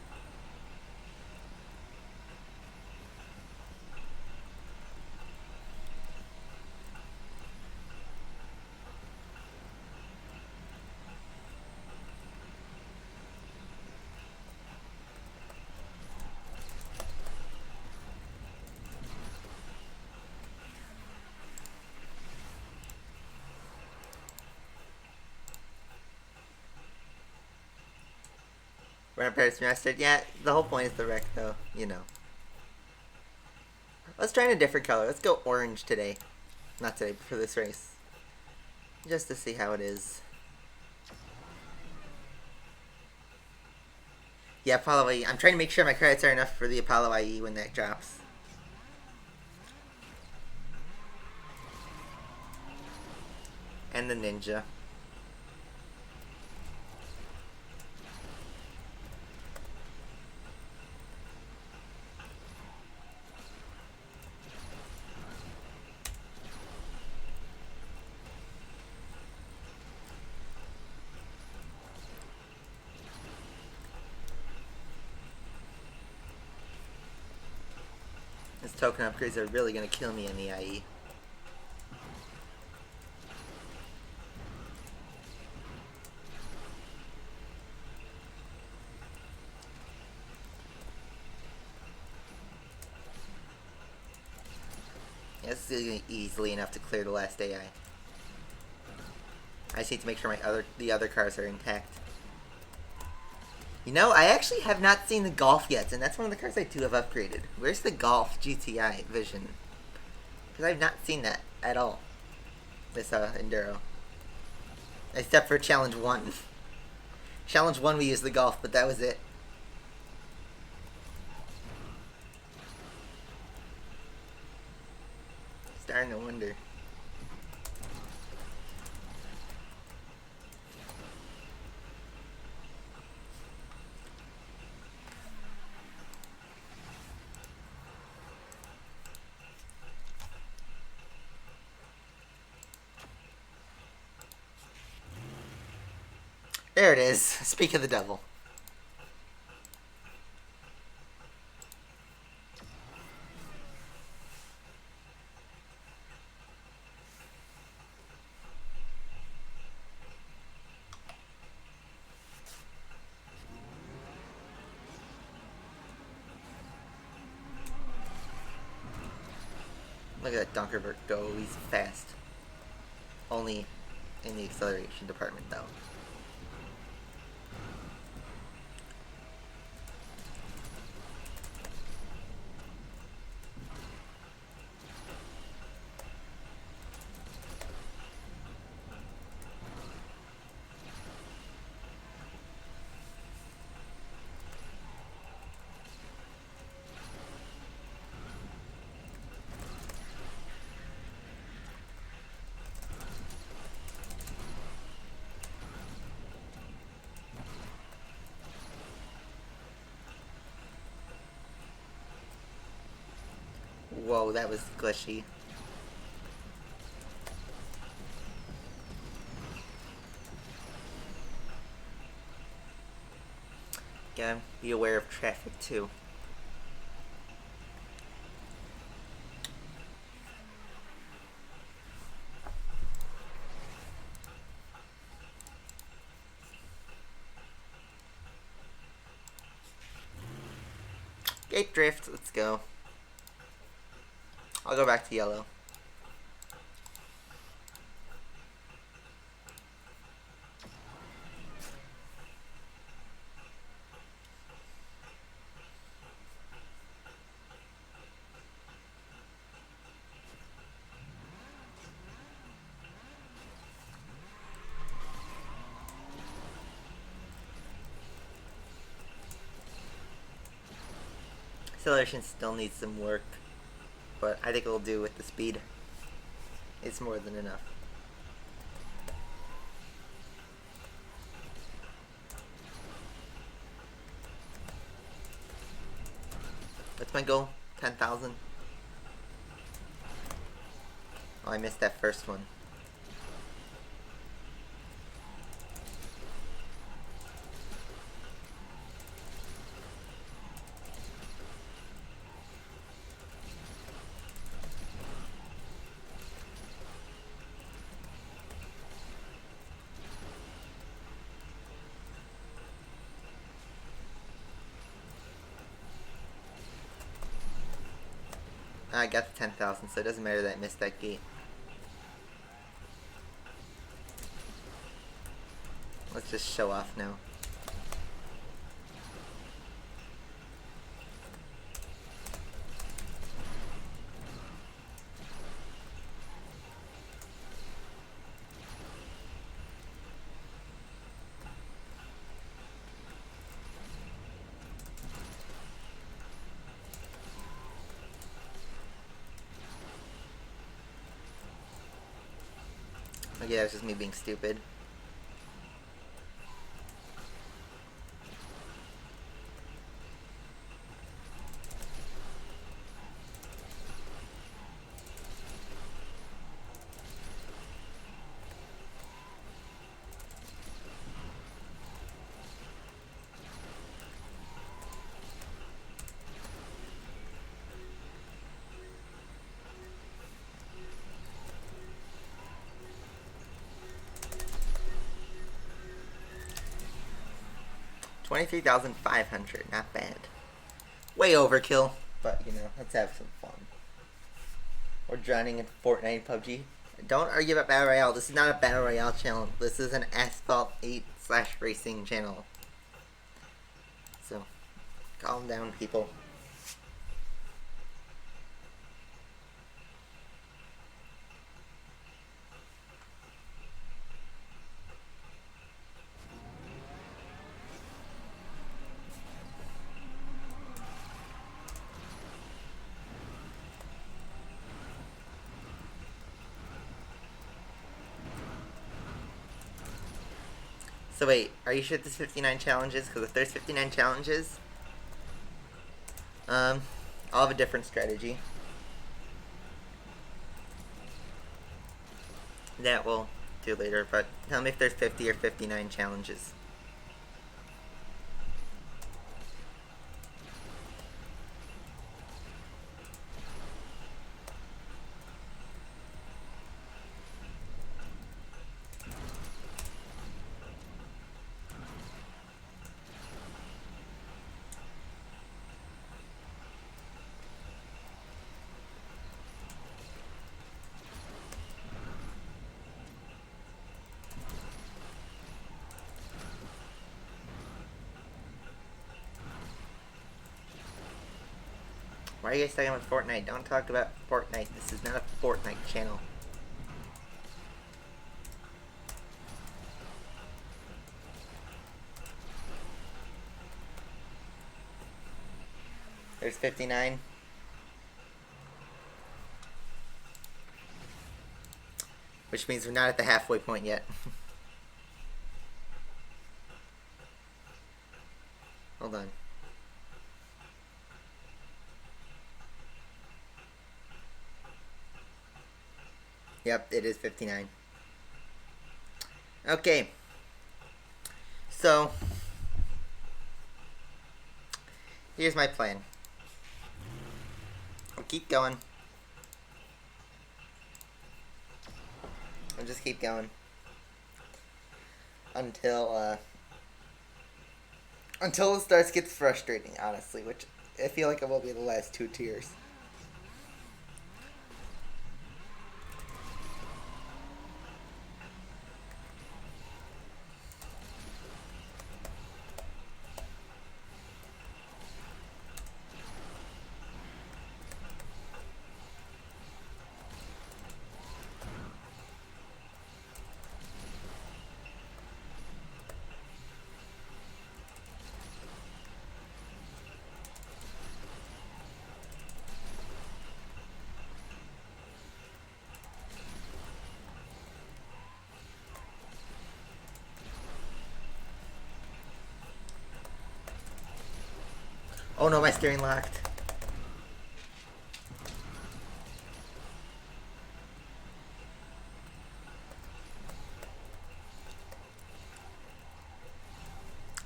We're on Paris Mastered. Yeah, the whole point is the wreck, though, you know. Let's try in a different color. Let's go orange today. Not today, but for this race. Just to see how it is. Yeah, Apollo IE. I'm trying to make sure my credits are enough for the Apollo IE when that drops. And the Ninja. These token upgrades are really going to kill me in the IE. Yeah, this is easily enough to clear the last AI. I just need to make sure the other cars are intact. You know, I actually have not seen the Golf yet, and that's one of the cars I do have upgraded. Where's the Golf GTI Vision? Because I've not seen that at all. This Enduro. Except for Challenge 1. Challenge 1 we used the Golf, but that was it. Starting to wonder. There it is. Speak of the devil. Look at that Dunkerberg go. He's fast. Only in the acceleration department, though. Whoa, that was glitchy. Gotta be aware of traffic too. Gate drift, let's go. I'll go back to yellow. Acceleration still needs some work, but I think it'll do with the speed. It's more than enough. What's my goal? 10,000? Oh, I missed that first one. I got the 10,000, so it doesn't matter that I missed that gate. Let's just show off now. Okay, that was just me being stupid. $23,500, not bad. Way overkill, but you know, let's have some fun. Or drowning in Fortnite PUBG. Don't argue about Battle Royale. This is not a Battle Royale channel. This is an Asphalt 8/racing channel. So, calm down, people. So wait, are you sure there's 59 challenges? Because if there's 59 challenges, I'll have a different strategy. That we'll do later, but tell me if there's 50 or 59 challenges. Why are you guys talking about Fortnite? Don't talk about Fortnite. This is not a Fortnite channel. There's 59. Which means we're not at the halfway point yet. Hold on. Yep, it is 59. Okay. So, here's my plan. I'll keep going. I'll just keep going. Until the starts gets frustrating, honestly, which I feel like it will be the last 2 tiers. Oh no, my steering locked.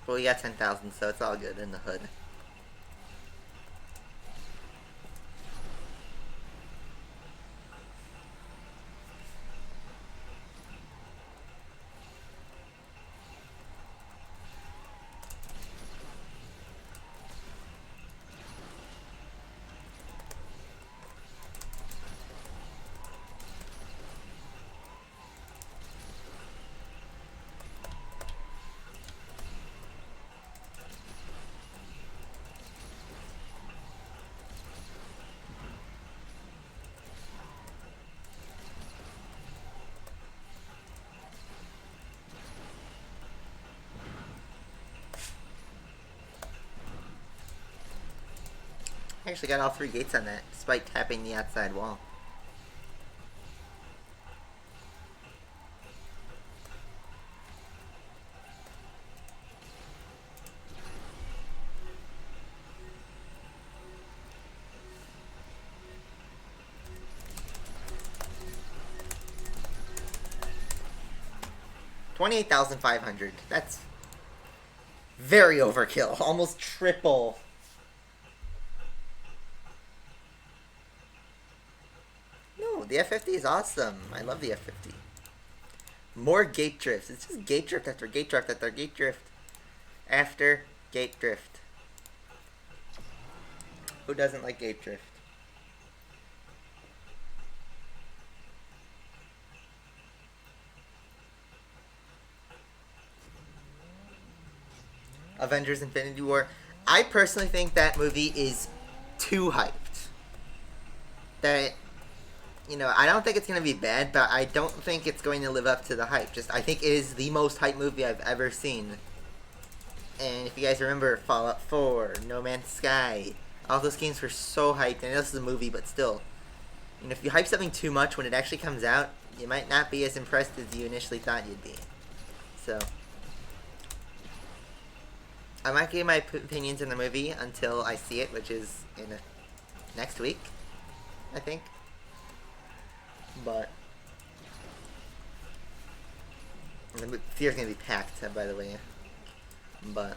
Well, we got 10,000, so it's all good in the hood. I actually got all 3 gates on that, despite tapping the outside wall. $28,500. That's very overkill. Almost triple. No, the F50 is awesome. I love the F50. More gate drifts. It's just gate drift after gate drift after gate drift after gate drift. Who doesn't like gate drift? Avengers Infinity War. I personally think that movie is too hyped. That, I don't think it's going to be bad, but I don't think it's going to live up to the hype. I think it is the most hyped movie I've ever seen. And if you guys remember Fallout 4, No Man's Sky, all those games were so hyped. I know this is a movie, but still. If you hype something too much when it actually comes out, you might not be as impressed as you initially thought you'd be. So, I might give my opinions on the movie until I see it, which is next week, I think. But the theater's gonna be packed, by the way. But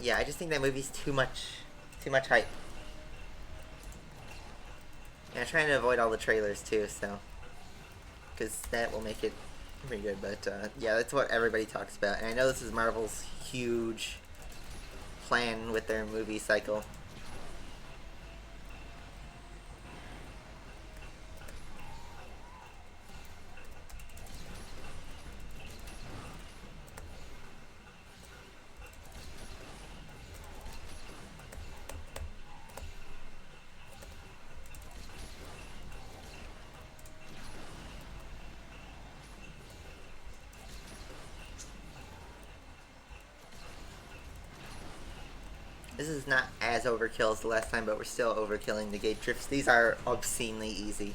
yeah, I just think that movie's too much hype. And I'm trying to avoid all the trailers too, so because that will make it pretty good. But yeah, that's what everybody talks about, and I know this is Marvel's huge plan with their movie cycle. This is not as overkill as the last time, but we're still overkilling the gate drifts. These are obscenely easy.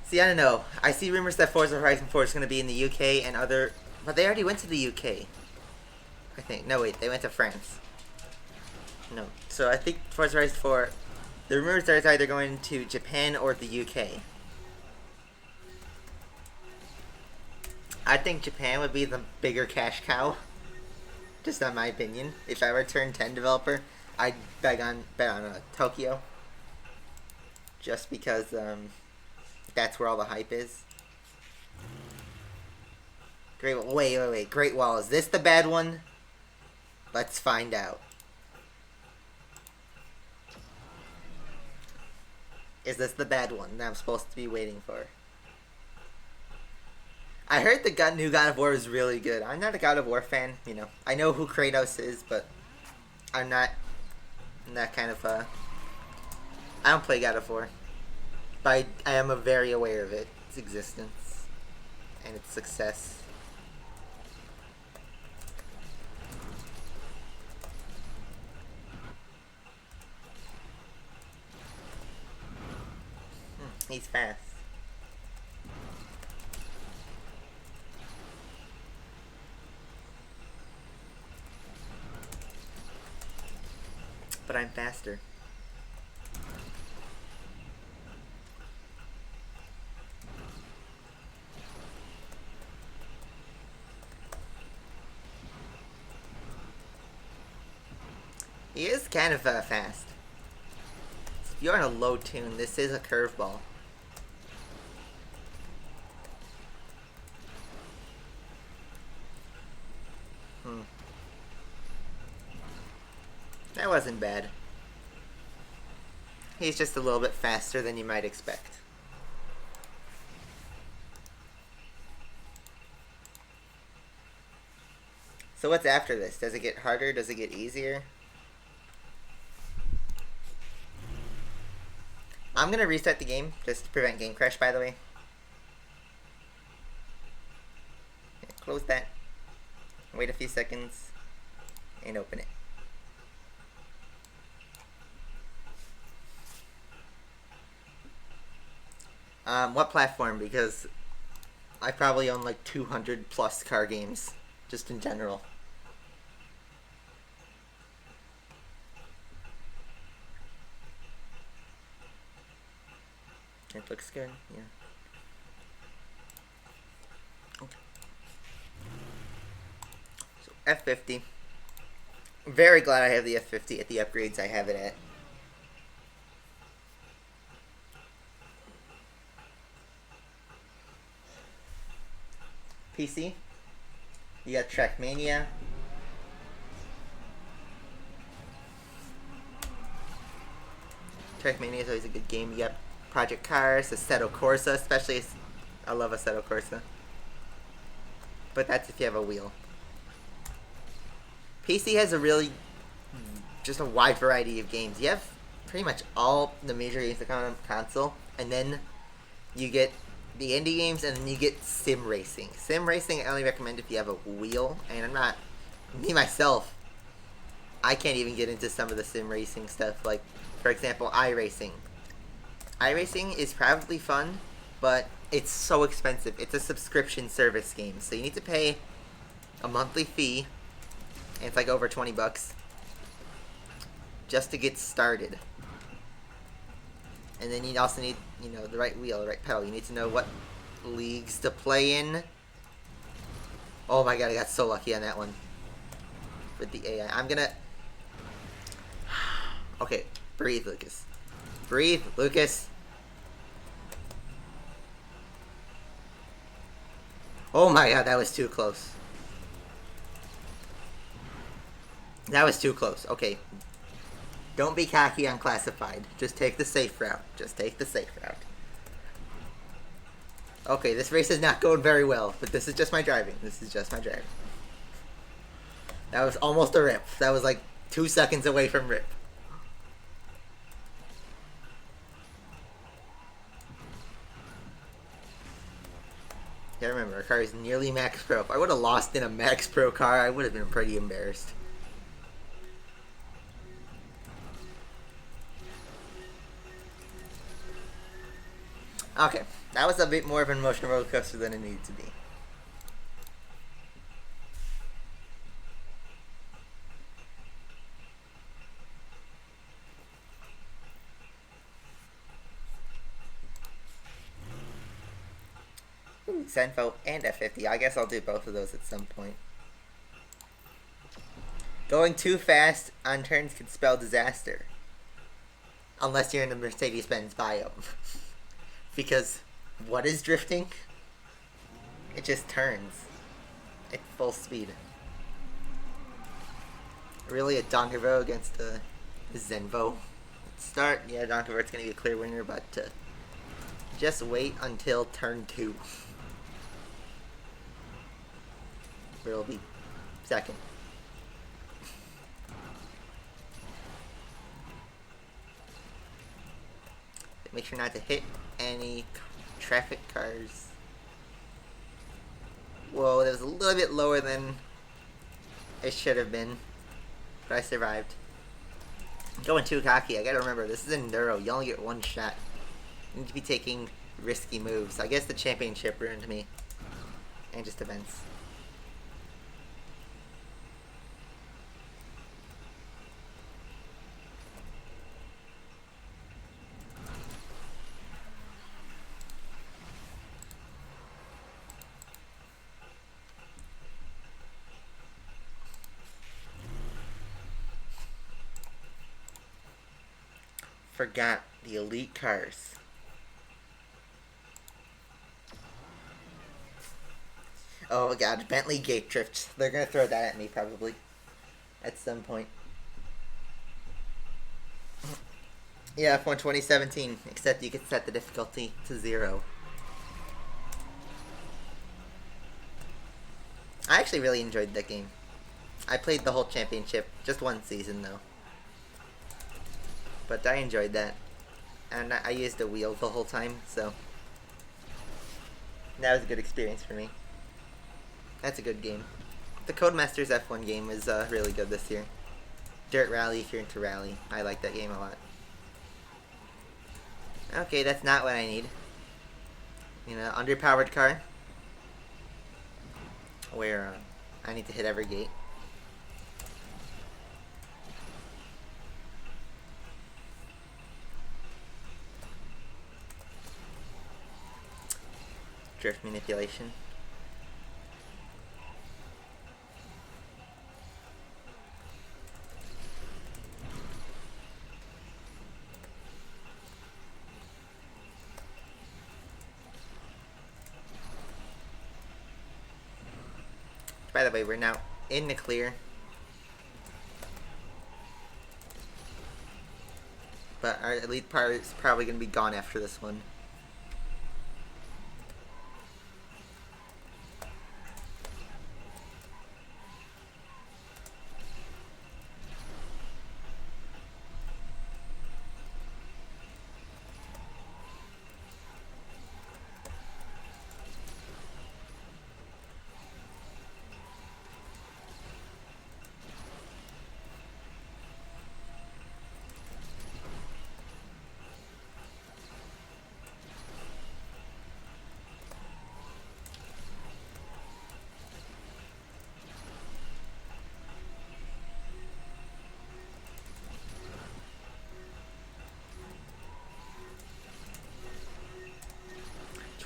See, I don't know. I see rumors that Forza Horizon 4 is going to be in the UK and other... But they already went to the UK. I think. No, wait. They went to France. No. So I think Forza Horizon 4... The rumors are it's either going to Japan or the UK. I think Japan would be the bigger cash cow. Just not my opinion. If I were a Turn 10 developer, I'd bet on Tokyo. Just because that's where all the hype is. Wait. Great Wall. Is this the bad one? Let's find out. Is this the bad one that I'm supposed to be waiting for? I heard the new God of War is really good. I'm not a God of War fan, I know who Kratos is, but I'm not that kind of I don't play God of War. But I am very aware of its existence and its success. He's fast. But I'm faster. He is kind of fast. If you're on a low tune, this is a curveball. That wasn't bad. He's just a little bit faster than you might expect. So what's after this? Does it get harder? Does it get easier? I'm gonna restart the game just to prevent game crash, by the way. Close that. Wait a few seconds. And open it. What platform? Because I probably own like 200 plus car games, just in general. It looks good, yeah. Okay. So F50. Very glad I have the F50 at the upgrades I have it at. PC. You got Trackmania. Trackmania is always a good game. You got Project Cars, Assetto Corsa, especially. I love Assetto Corsa. but that's if you have a wheel. PC has a really just a wide variety of games. You have pretty much all the major games that come on console, and then you get the indie games, and then you get sim racing. Sim racing I only recommend if you have a wheel, and I'm not, me myself, I can't even get into some of the sim racing stuff, like, for example, iRacing. iRacing is probably fun, but it's so expensive. It's a subscription service game, so you need to pay a monthly fee, and it's like over 20 bucks just to get started. And then you also need, you know, the right wheel, the right pedal. You need to know what leagues to play in. Oh my god, I got so lucky on that one with the AI. I'm gonna... Okay, breathe, Lucas. Breathe, Lucas. Oh my god, that was too close. That was too close. Okay. Don't be cocky on classified. Just take the safe route. Just take the safe route. Okay, this race is not going very well, but this is just my driving. This is just my driving. That was almost a rip. That was like 2 seconds away from rip. Yeah, remember, our car is nearly max pro. If I would have lost in a max pro car, I would have been pretty embarrassed. Okay, that was a bit more of an emotional roller coaster than it needed to be. Ooh, Zenvo and F50. I guess I'll do both of those at some point. Going too fast on turns can spell disaster. Unless you're in a Mercedes-Benz biome. Because what is drifting? It just turns at full speed. Really, a Donkervo against a Zenvo. Start, yeah, Donkervo's gonna be a clear winner, but just wait until turn 2. Where it'll be second. Make sure not to hit any traffic cars. Whoa, that was a little bit lower than it should have been, but I survived. I'm going too cocky. I gotta remember, this is Enduro. You only get one shot. You need to be taking risky moves. I guess the championship ruined me. And just events. Forgot the elite cars. Oh my god, Bentley gate drift. They're gonna throw that at me probably. At some point. Yeah, F1 2017. Except you could set the difficulty to 0. I actually really enjoyed that game. I played the whole championship. Just one season though. But I enjoyed that. And I used a wheel the whole time, so that was a good experience for me. That's a good game. The Codemasters F1 game is really good this year. Dirt Rally if you're into rally. I like that game a lot. Okay, that's not what I need. You know, underpowered car. Where I need to hit every gate. Drift manipulation. By the way, we're now in the clear. But our elite part is probably going to be gone after this one.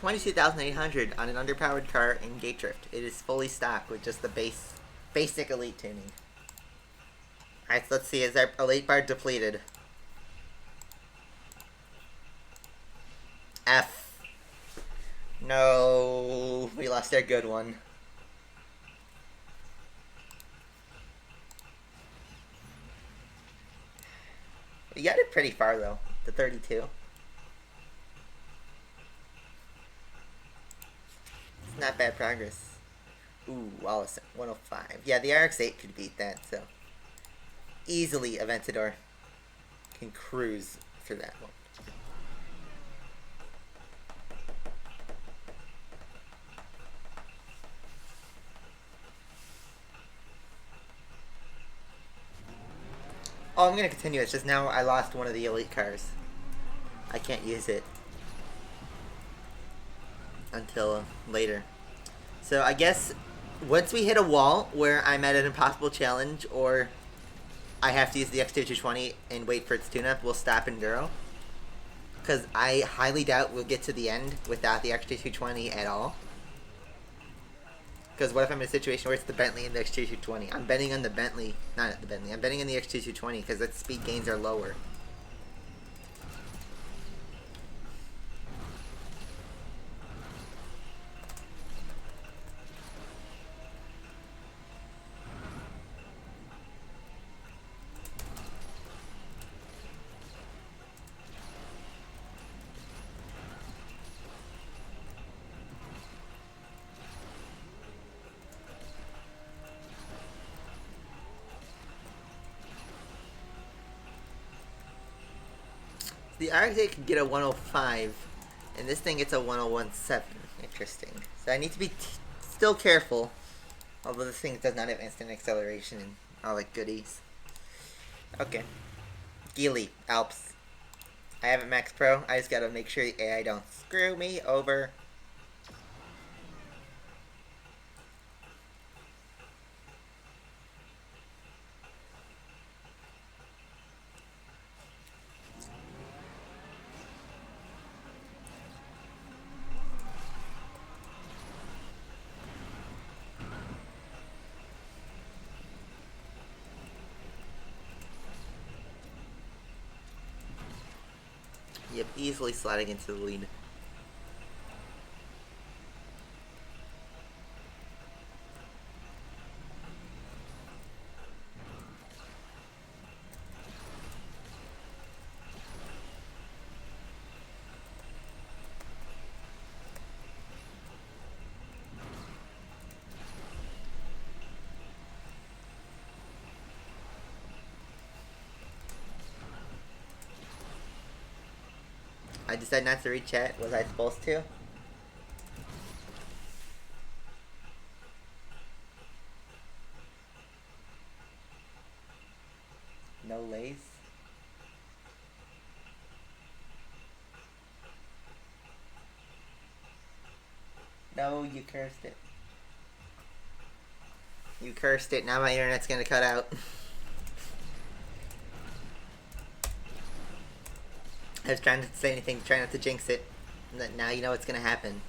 22,800 on an underpowered car in Gate Drift. It is fully stocked with just the basic elite tuning. Alright, so let's see, is our elite bar depleted? F. No, we lost our good one. We got it pretty far though, to 32. It's not bad progress. Ooh, Wallace, 105. Yeah, the RX-8 could beat that, so. Easily Aventador can cruise through that one. Oh, I'm gonna continue. It's just now I lost one of the elite cars. I can't use it until later. So I guess once we hit a wall where I'm at an impossible challenge or I have to use the X2220 and wait for its tune-up, we'll stop Enduro. Because I highly doubt we'll get to the end without the X2220 at all. Because what if I'm in a situation where it's the Bentley and the X2220? I'm betting on the Bentley, not the Bentley, I'm betting on the X2220 because its speed gains are lower. The RX-8 can get a 105, and this thing gets a 101.7. Interesting. So I need to be still careful, although this thing does not have instant acceleration and all the goodies. Okay. Geely, Alps. I have it Max Pro. I just gotta make sure the AI don't screw me over. Yep, easily sliding into the lead. I decided not to read chat. Was I supposed to? No lace? No, you cursed it. You cursed it. Now my internet's gonna cut out. I was trying to say anything, trying not to jinx it. Now you know what's gonna happen.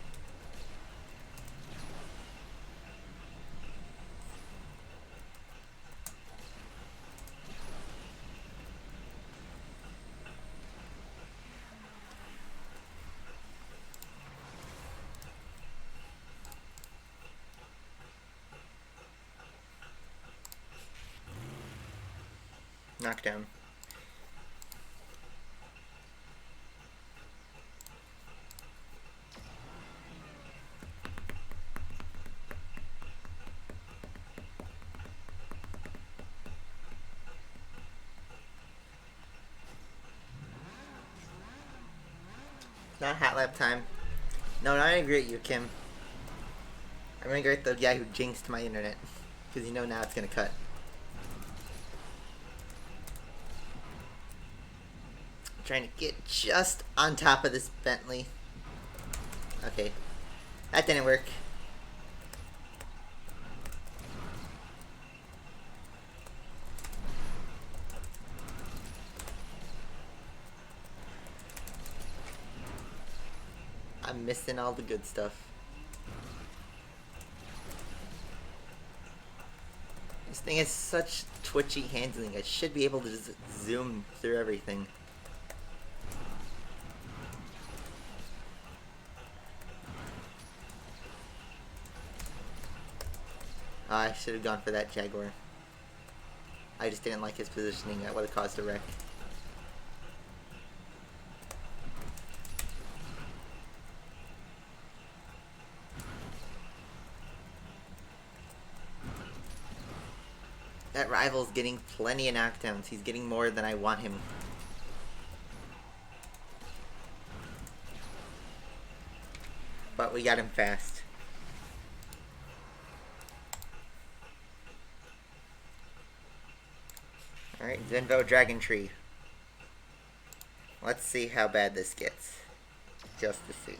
Knockdown. Not hot lap time. No, I agree with you, Kim. I'm gonna agree with the guy who jinxed my internet. Because you know now it's gonna cut. I'm trying to get just on top of this Bentley. Okay. That didn't work. I'm missing all the good stuff. This thing has such twitchy handling. I should be able to just zoom through everything. I should have gone for that Jaguar. I just didn't like his positioning. That would have caused a wreck. That rival's getting plenty of knockdowns. He's getting more than I want him. But we got him fast. Alright, Zenvo Dragon Tree. Let's see how bad this gets. Just to see.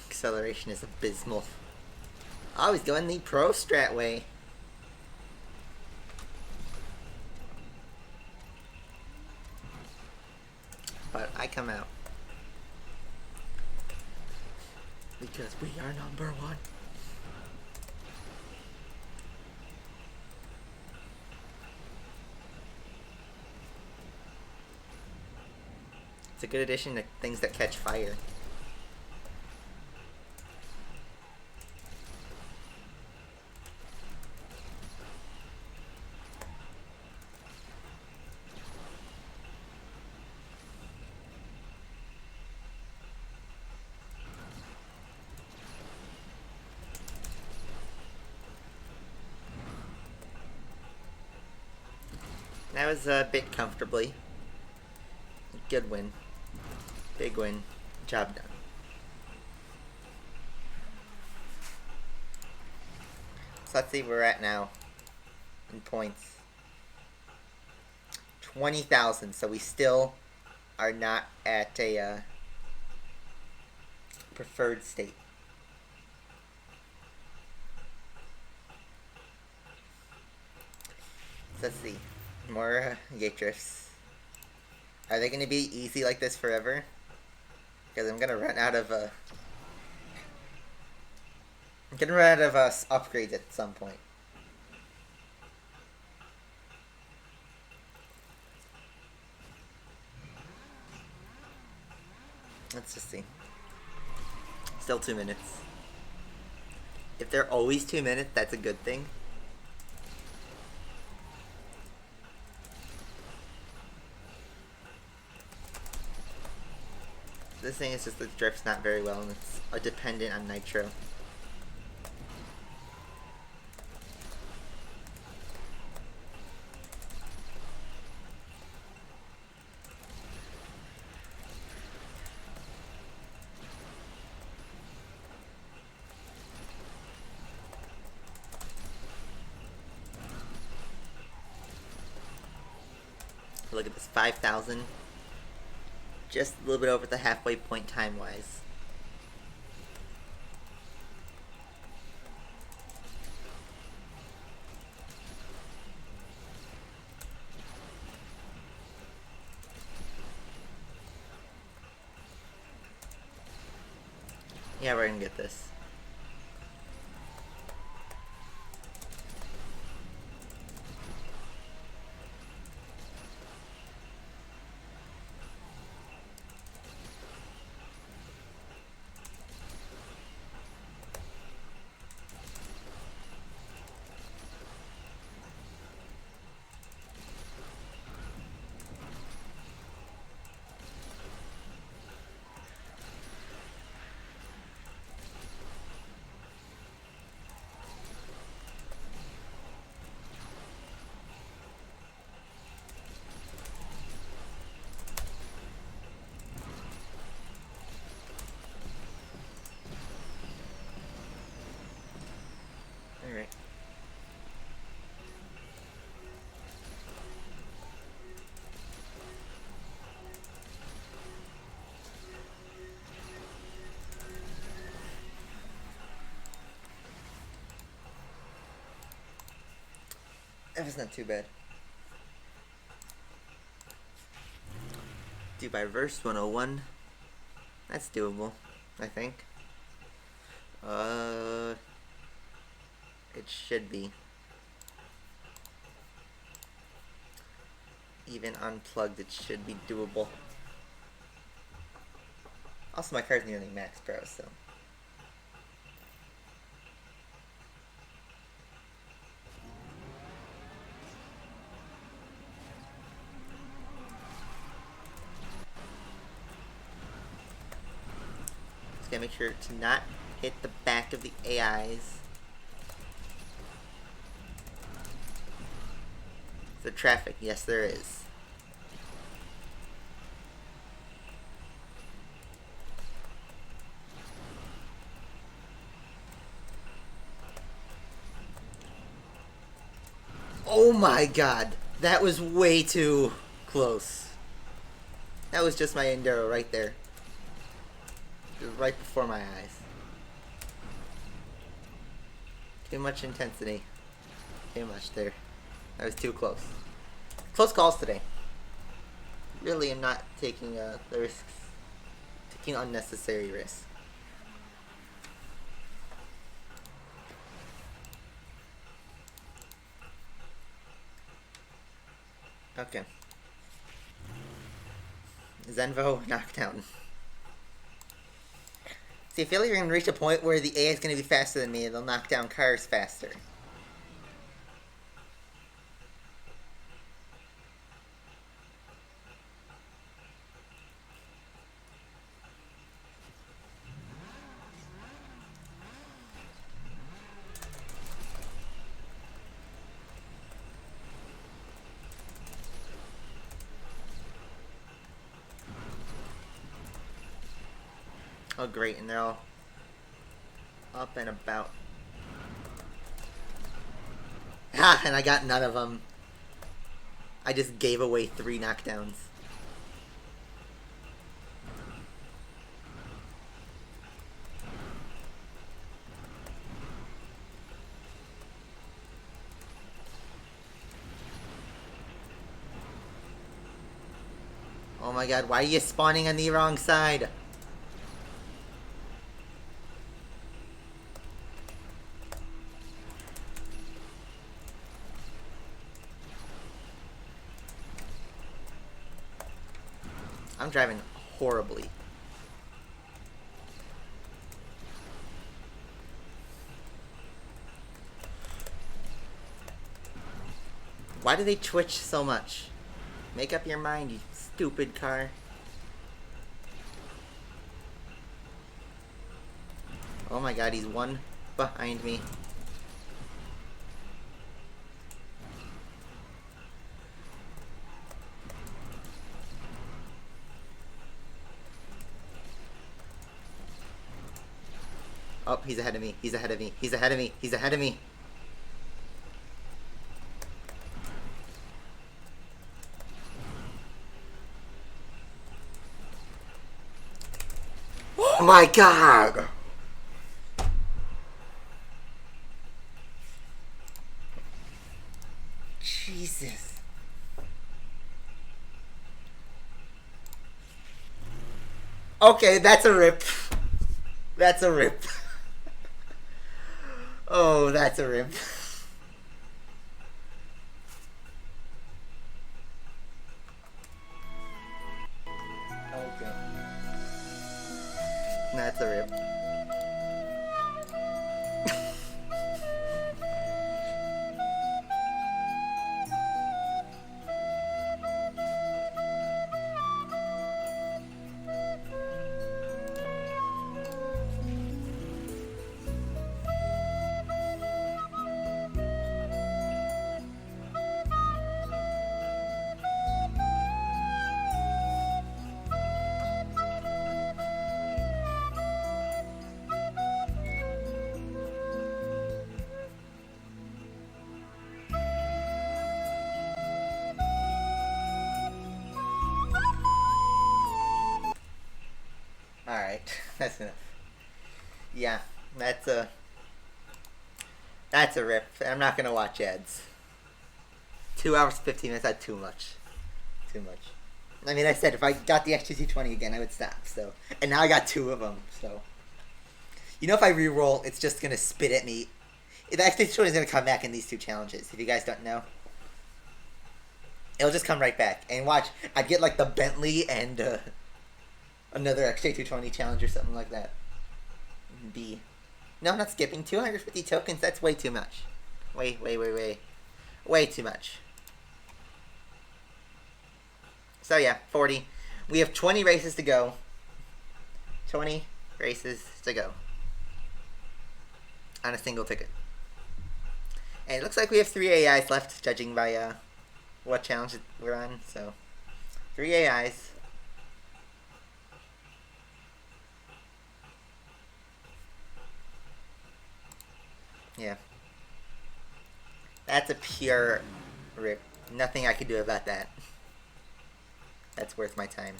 Acceleration is abysmal. Oh, he's going the pro strat way. But I come out. Because we are number one. It's a good addition to things that catch fire. That was a bit comfortably. Good win. Big win. Job done. So let's see where we're at now in points. 20,000. So we still are not at a preferred state. So let's see. More gate drifts. Are they going to be easy like this forever? Because I'm going to run out of upgrades at some point. Let's just see. Still 2 minutes. If they're always 2 minutes, that's a good thing. This thing is just the drift's not very well, and it's dependent on nitro. Look at this, 5,000. Just a little bit over the halfway point time-wise. Yeah, we're gonna get this. That was not too bad. Do by verse 101. That's doable, I think. It should be. Even unplugged, it should be doable. Also, my car's nearly max pro, so. Just gotta make sure to not hit the back of the AIs. Is there traffic? Yes, there is. Oh my god, that was way too close. That was just my Enduro right there. It was right before my eyes. Too much intensity. Too much there. That was too close. Close calls today. Really am not taking the risks. Taking unnecessary risks. Okay. Zenvo knockdown. See, I feel like you're gonna reach a point where the AI is gonna be faster than me and they'll knock down cars faster. Oh great, and they're all up and about. Ha! And I got none of them. I just gave away 3 knockdowns. Oh my god, why are you spawning on the wrong side? I'm driving horribly. Why do they twitch so much? Make up your mind, you stupid car. Oh my god, he's one behind me. Oh, he's ahead of me. He's ahead of me. He's ahead of me. He's ahead of me. Oh my god! Jesus. Okay, that's a rip. That's a rip. Oh, that's a rip. Okay. That's a rip. Alright, that's enough. Yeah, that's a rip. I'm not gonna watch ads. 2 hours 15 minutes. That's too much. Too much. I mean, I said if I got the XT220 again, I would stop. So, and now I got 2 of them. So, you know, if I re-roll, it's just gonna spit at me. The XT220 is gonna come back in these 2 challenges. If you guys don't know, it'll just come right back. And watch, I'd get like the Bentley and another XT220 challenge or something like that. B. No, I'm not skipping 250 tokens. That's way too much. Way too much. So yeah, 40. We have 20 races to go. 20 races to go. On a single ticket. And it looks like we have 3 AIs left, judging by what challenge we're on. So, 3 AIs. Yeah. That's a pure rip. Nothing I could do about that. That's worth my time.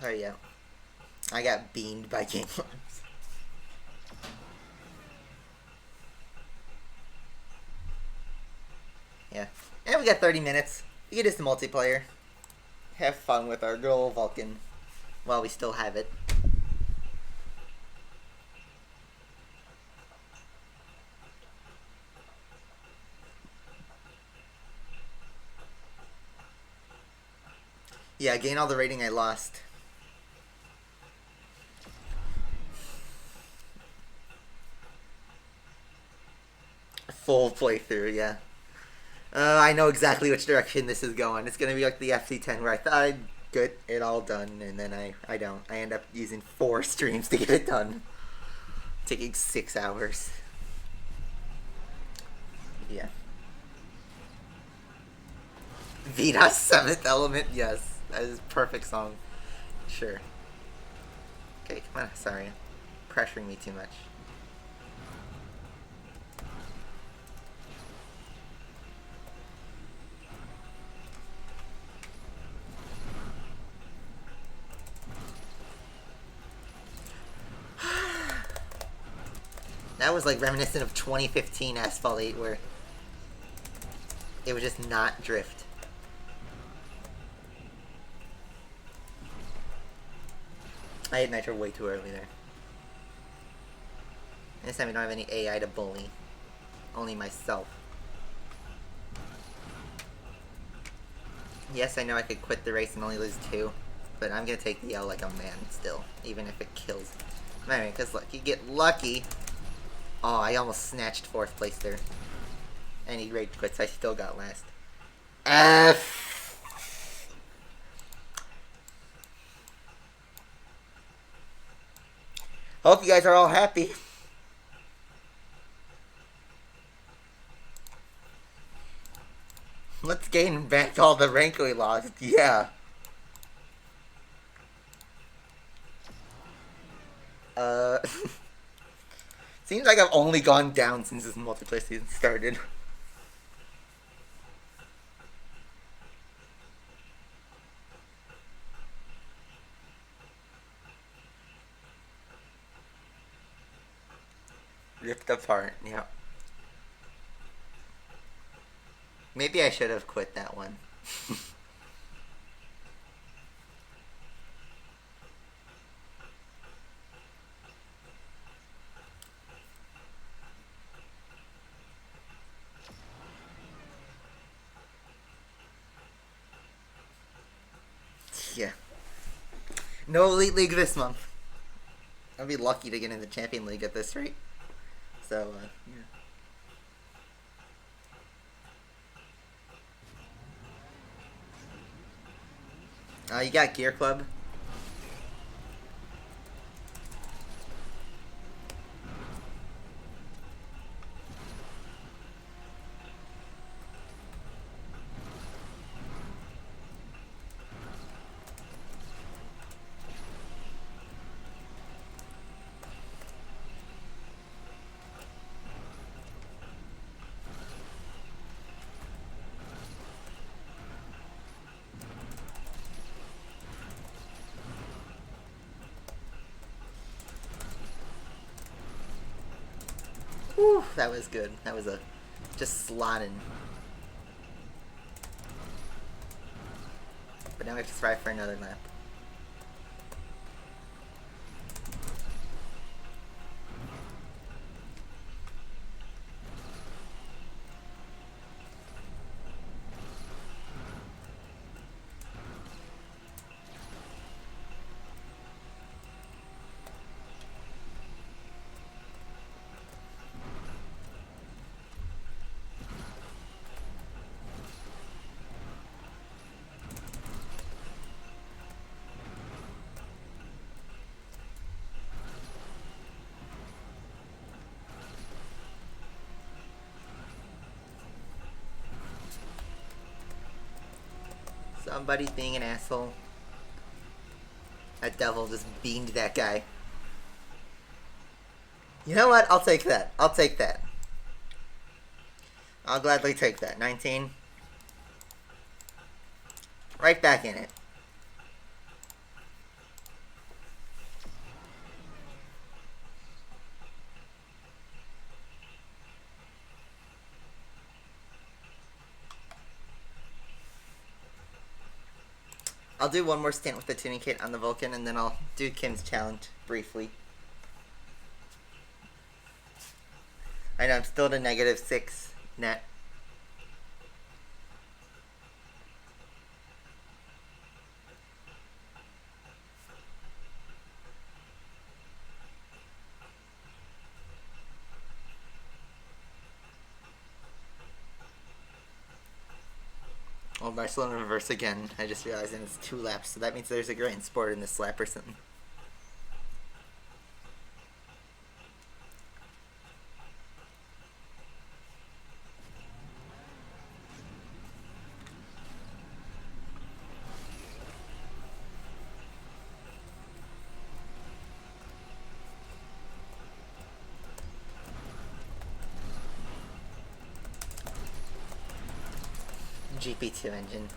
Oh yeah. I got beamed by Gameloft. Yeah. And we got 30 minutes. We can do some multiplayer. Have fun with our girl Vulcan while we still have it. Yeah, gain all the rating I lost. Full playthrough, yeah. I know exactly which direction this is going. It's gonna be like the FC10 where I thought I'd get it all done, and then I don't. I end up using 4 streams to get it done. Taking 6 hours. Yeah. Vita's 7th Element, yes. That is a perfect song. Sure. Okay, come on, sorry. Pressuring me too much. That was like reminiscent of 2015 Asphalt 8 where it would just not drift. I hit Nitro way too early there. This time we don't have any AI to bully. Only myself. Yes, I know I could quit the race and only lose 2, but I'm gonna take the L like a man still, even if it kills. Anyway, because look, you get lucky. Oh, I almost snatched 4th place there. And he rage quits, I still got last. F. Hope you guys are all happy. Let's gain back all the rank we lost. Yeah. Seems like I've only gone down since this multiplayer season started. Ripped apart, yeah. Maybe I should have quit that one. Yeah. No Elite League this month. I'll be lucky to get in the Champion League at this rate. So, yeah. You got Gear Club. Whew, that was good. That was a just slotting. But now we have to strive for another lap. Somebody's being an asshole. That devil just beamed that guy. You know what? I'll take that. I'll take that. I'll gladly take that. 19. Right back in it. I'll do one more stint with the tuning kit on the Vulcan, and then I'll do Kim's challenge briefly. I know I'm still at a -6 net. Oh, Barcelona reverse again. I just realized and it's 2 laps, so that means there's a grain sport in this lap or something. GP2 engine.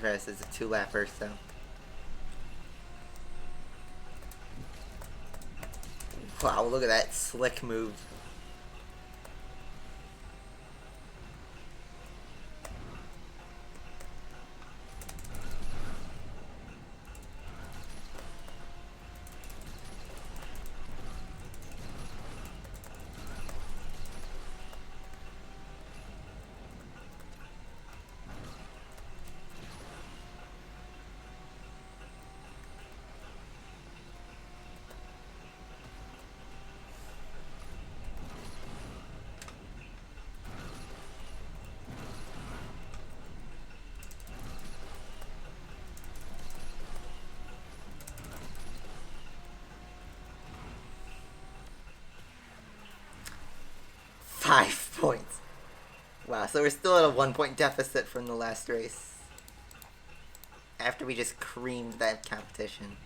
This is a 2-lapper, so. Wow, look at that slick move. Five points. Wow, so we're still at a 1-point deficit from the last race. After we just creamed that competition.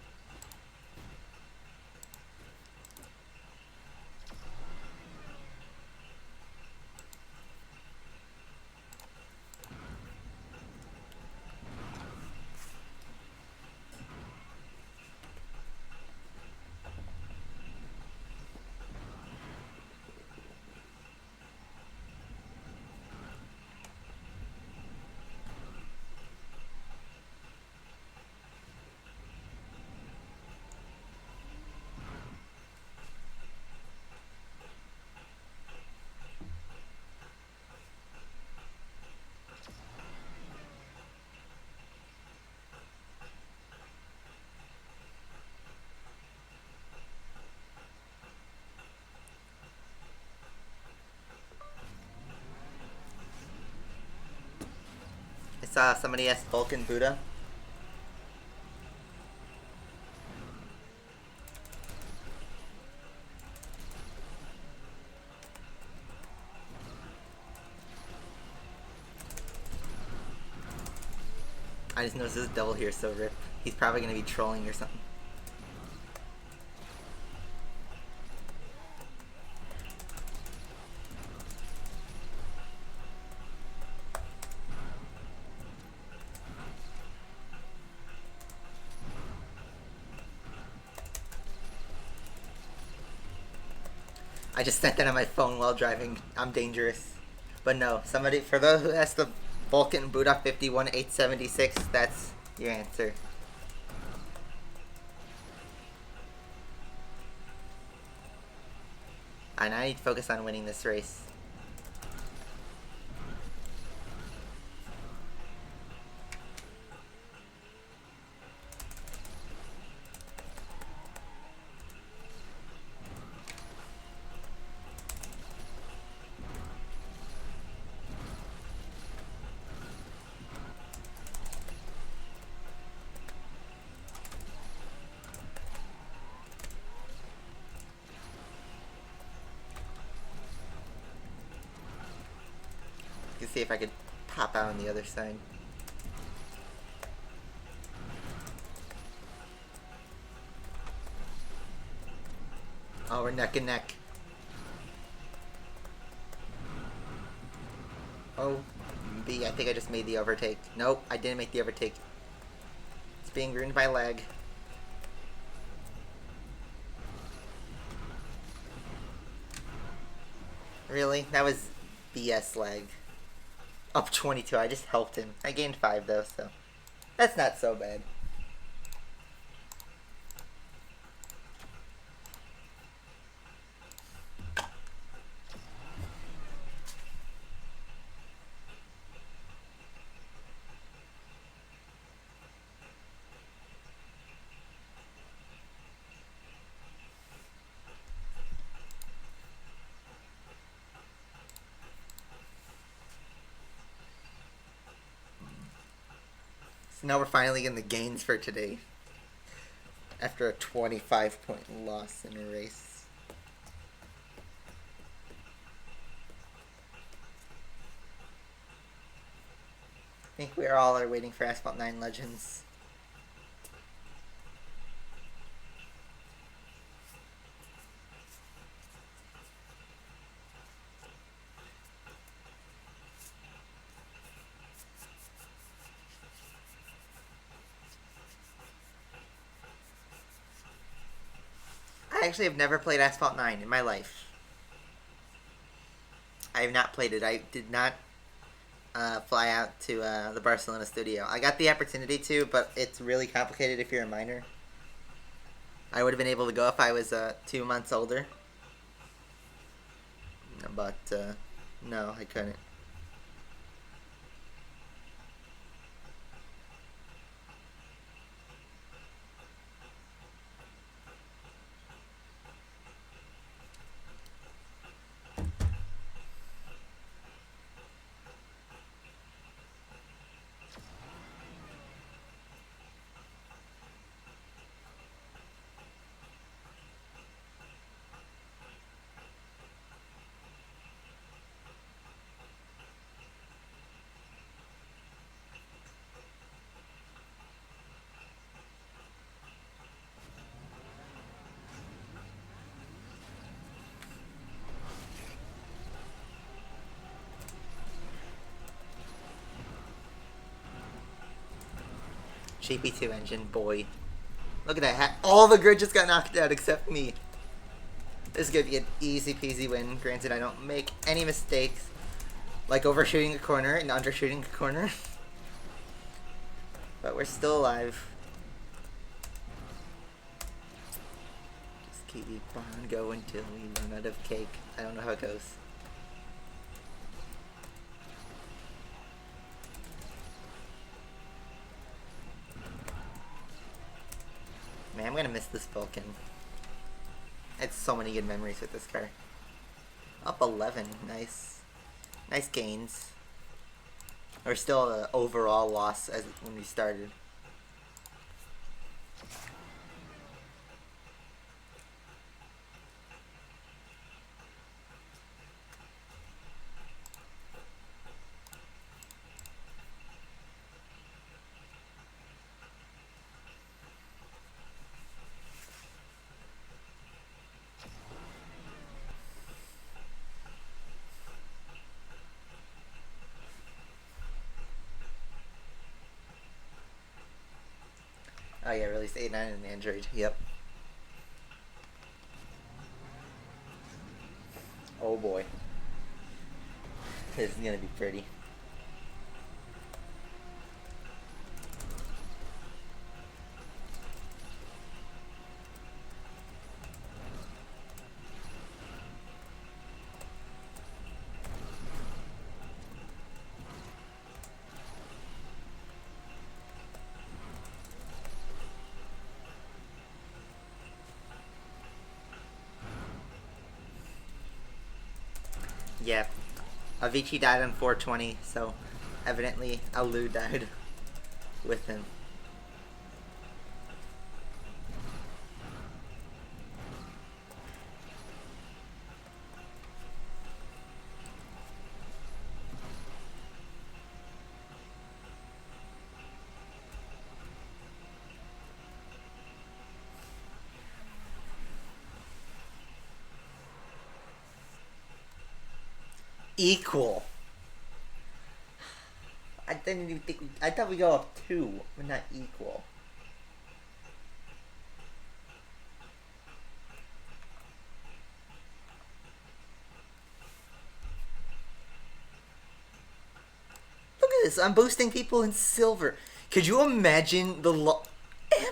I saw somebody ask Vulcan Buddha I just noticed this devil here is so ripped. He's probably gonna be trolling or something. I just sent that on my phone while driving. I'm dangerous. But no, somebody, for those who asked the Vulcan Buddha 51876, that's your answer. And I need to focus on winning this race. Let's see if I could pop out on the other side. Oh, we're neck and neck. Oh, B, I think I just made the overtake. Nope, I didn't make the overtake. It's being ruined by lag. Really? That was BS lag. Up 22, I just helped him. I gained 5 though, so that's not so bad. So now we're finally in the gains for today. After a 25-point loss in a race. I think we all are waiting for Asphalt 9 Legends. I actually have never played Asphalt 9 in my life. I have not played it. I did not fly out to the Barcelona studio. I got the opportunity to, but it's really complicated if you're a minor. I would have been able to go if I was 2 months older. But no, I couldn't. GP2 engine, boy. Look at that. All the grid just got knocked out except me. This is going to be an easy peasy win. Granted, I don't make any mistakes. Like overshooting a corner and undershooting a corner. But we're still alive. Just keep on going till we run out of cake. I don't know how it goes. Man, I'm gonna miss this Vulcan. I had so many good memories with this car. Up 11, nice. Nice gains. We're still an overall loss as when we started. yeah, release 8.9 in Android. Yep. Oh boy. This is gonna be pretty. Yeah. Avicii died on 420, so evidently Alu died with him. Equal. I didn't even think. I thought we go up 2, but not equal. Look at this. I'm boosting people in silver. Could you imagine the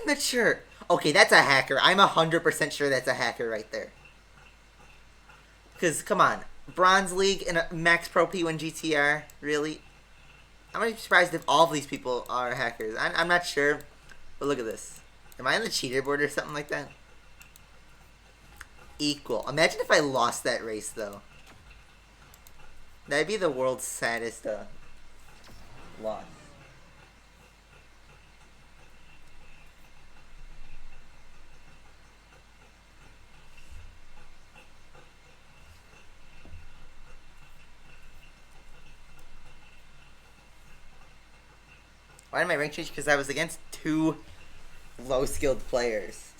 amateur? Okay, that's a hacker. I'm 100% sure that's a hacker right there. Because, come on. Bronze League and a Max Pro P1 GTR? Really? I'm gonna be surprised if all of these people are hackers. I'm not sure. But look at this. Am I on the cheater board or something like that? Equal. Imagine if I lost that race, though. That'd be the world's saddest loss. Why did my rank change? Because I was against 2 low-skilled players.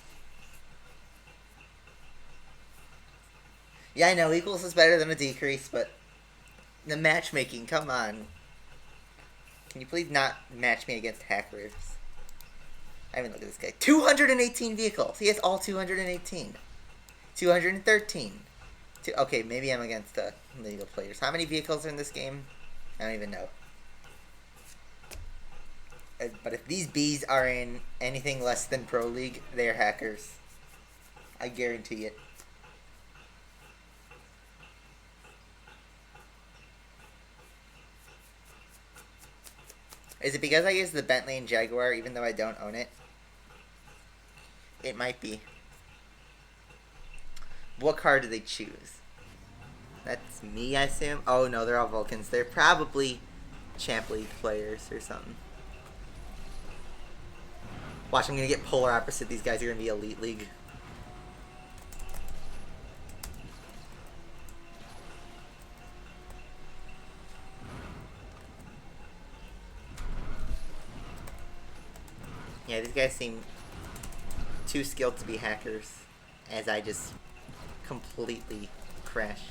Yeah, I know, equals is better than a decrease, but the matchmaking, come on. Can you please not match me against hackers? I mean, look at this guy. 218 vehicles. He has all 218. 213. Okay, maybe I'm against legal players. How many vehicles are in this game? I don't even know. But if these Bs are in anything less than Pro League, they're hackers. I guarantee it. Is it because I use the Bentley and Jaguar even though I don't own it? It might be. What car do they choose? That's me, I assume? Oh no, they're all Vulcans. They're probably Champ League players or something. Watch, I'm gonna get polar opposite. These guys are gonna be Elite League. Yeah, these guys seem too skilled to be hackers, as I just completely crash.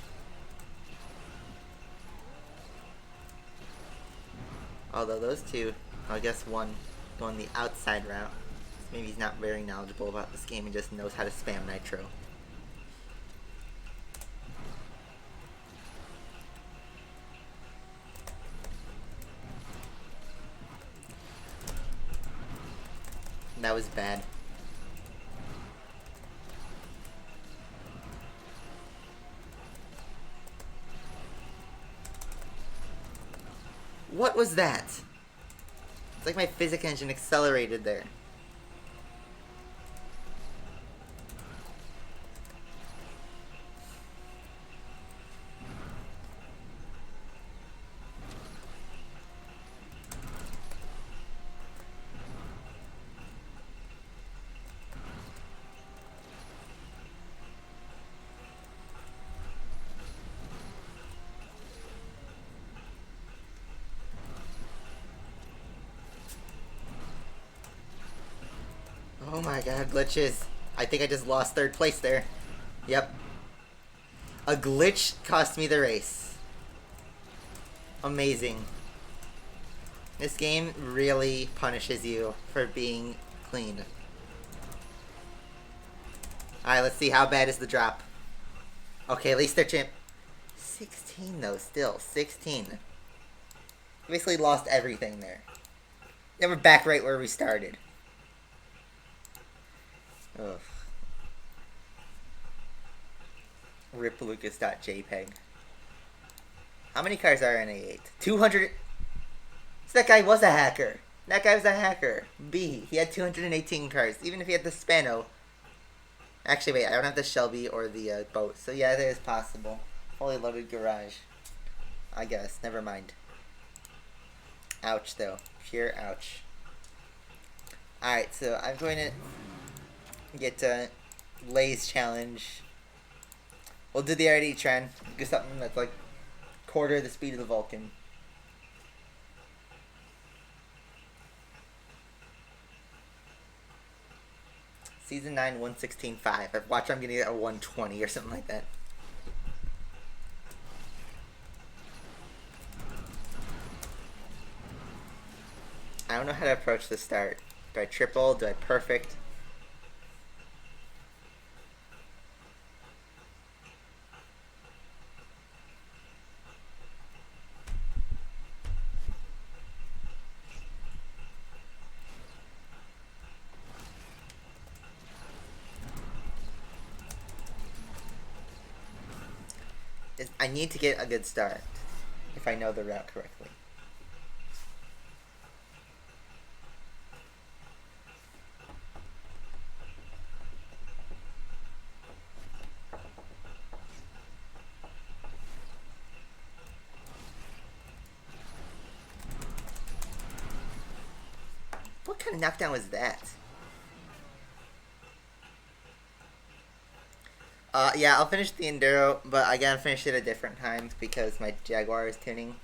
Although those two, I guess one going the outside route. Maybe he's not very knowledgeable about this game and just knows how to spam nitro. That was bad. What was that? It's like my physics engine accelerated there. Oh my god, glitches. I think I just lost 3rd place there. Yep. A glitch cost me the race. Amazing. This game really punishes you for being clean. Alright, let's see how bad is the drop. Okay, at least they're champ. 16 though, still. 16. Basically lost everything there. Then we're back right where we started. Ugh. Rip Lucas.jpg. How many cars are in A8? 200. So that guy was a hacker. That guy was a hacker. B. He had 218 cars. Even if he had the Spano. Actually, wait. I don't have the Shelby or the boat. So yeah, that is possible. Fully loaded garage. I guess. Never mind. Ouch, though. Pure ouch. Alright, so I'm going to get Lay's challenge. We'll do the RD trend. Do something that's like quarter the speed of the Vulcan. Season 9, 116.5. Watch, I'm gonna get a 120 or something like that. I don't know how to approach the start. Do I triple? Do I perfect? I need to get a good start if I know the route correctly. What kind of knockdown was that? Yeah, I'll finish the Enduro, but I gotta finish it at different times because my Jaguar is tuning.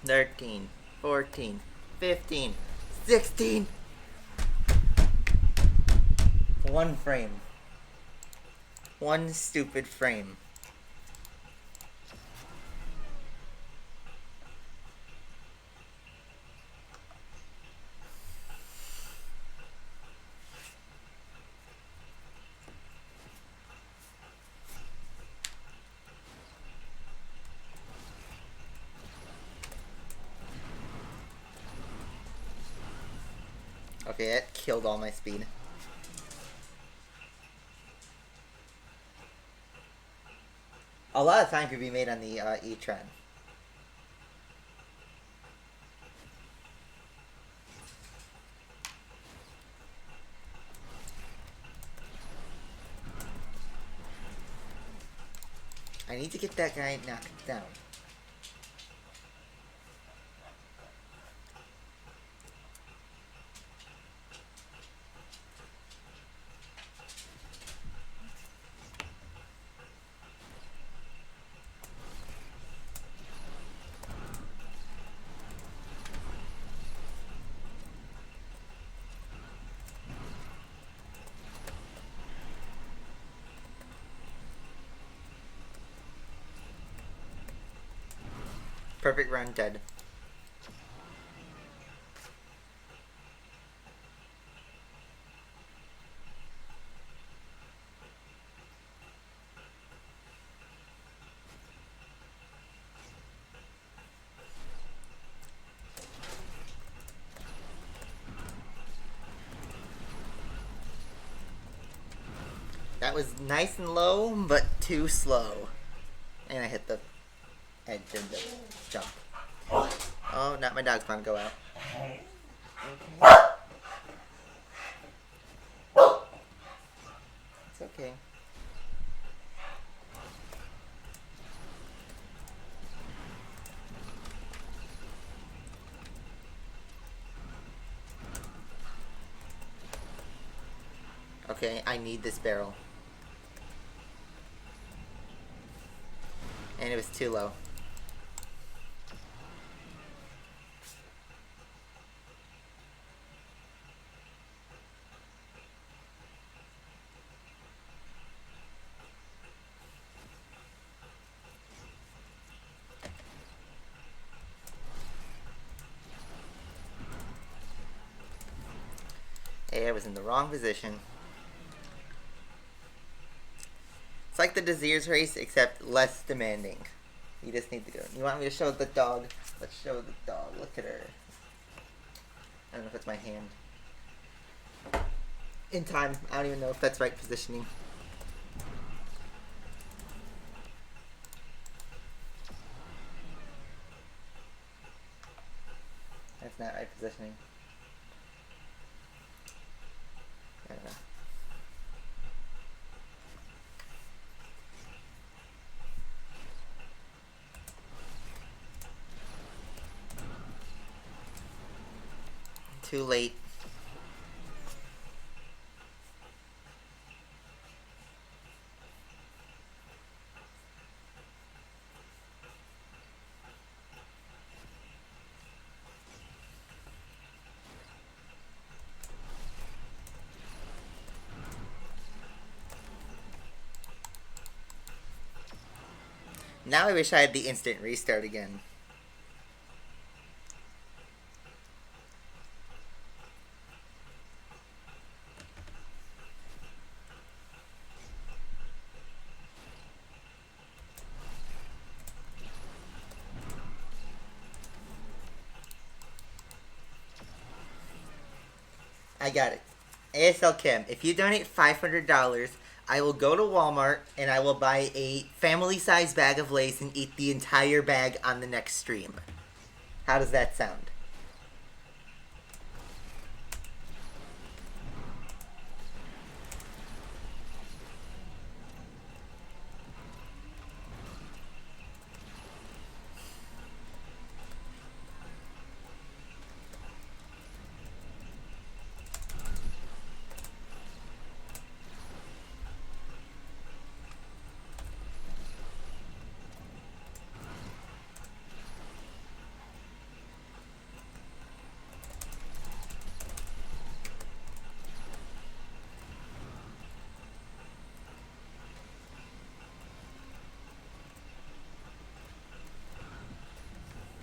$13, $14, $15, $16. One frame. One stupid frame. Okay, that killed all my speed. A lot of time could be made on the E-Tron. I need to get that guy knocked down. Perfect run, dead. That was nice and low, but too slow. And I hit the edge of the jump. Oh, not my dog's gonna go out. Okay. It's okay. Okay, I need this barrel. And it was too low. Hey, I was in the wrong position. It's like the Desire's race, except less demanding. You just need to go. You want me to show the dog? Let's show the dog. Look at her. I don't know if it's my hand. In time. I don't even know if that's right positioning. That's not right positioning. I don't know. Too late. Now I wish I had the instant restart again. I got it. ASL Kim, if you donate $500, I will go to Walmart and I will buy a family-sized bag of Lay's and eat the entire bag on the next stream. How does that sound?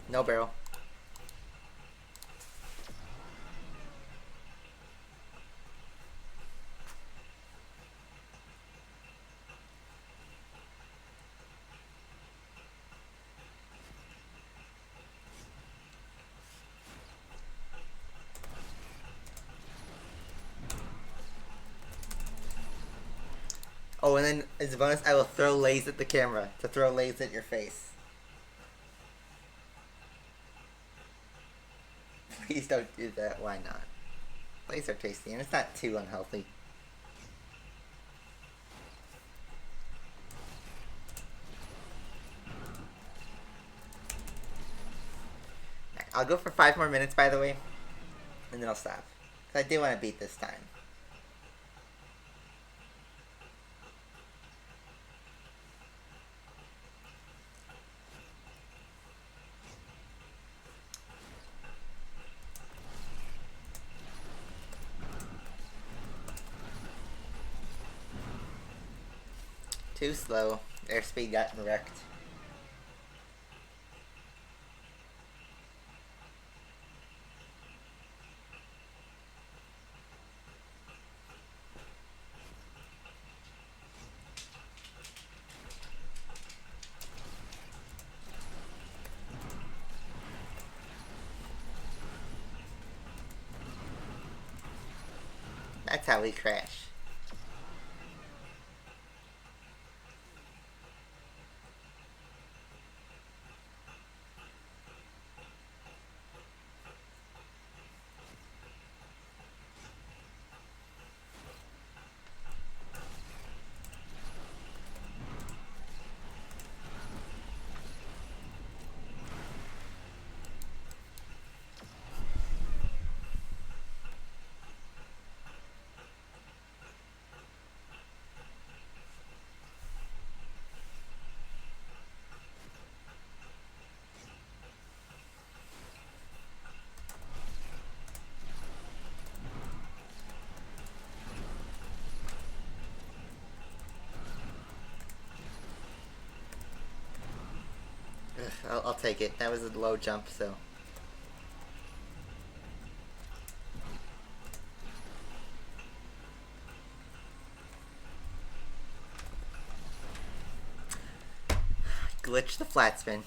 No barrel. Oh, and then as a bonus, I will throw Lay's at the camera to throw Lay's at your face. Please don't do that. Why not? Lay's are tasty, and it's not too unhealthy. I'll go for 5 more minutes, by the way, and then I'll stop. Because I do want to beat this time. Too slow. Airspeed got wrecked. That's how we crash. I'll take it. That was a low jump, so. Glitch the flat spin.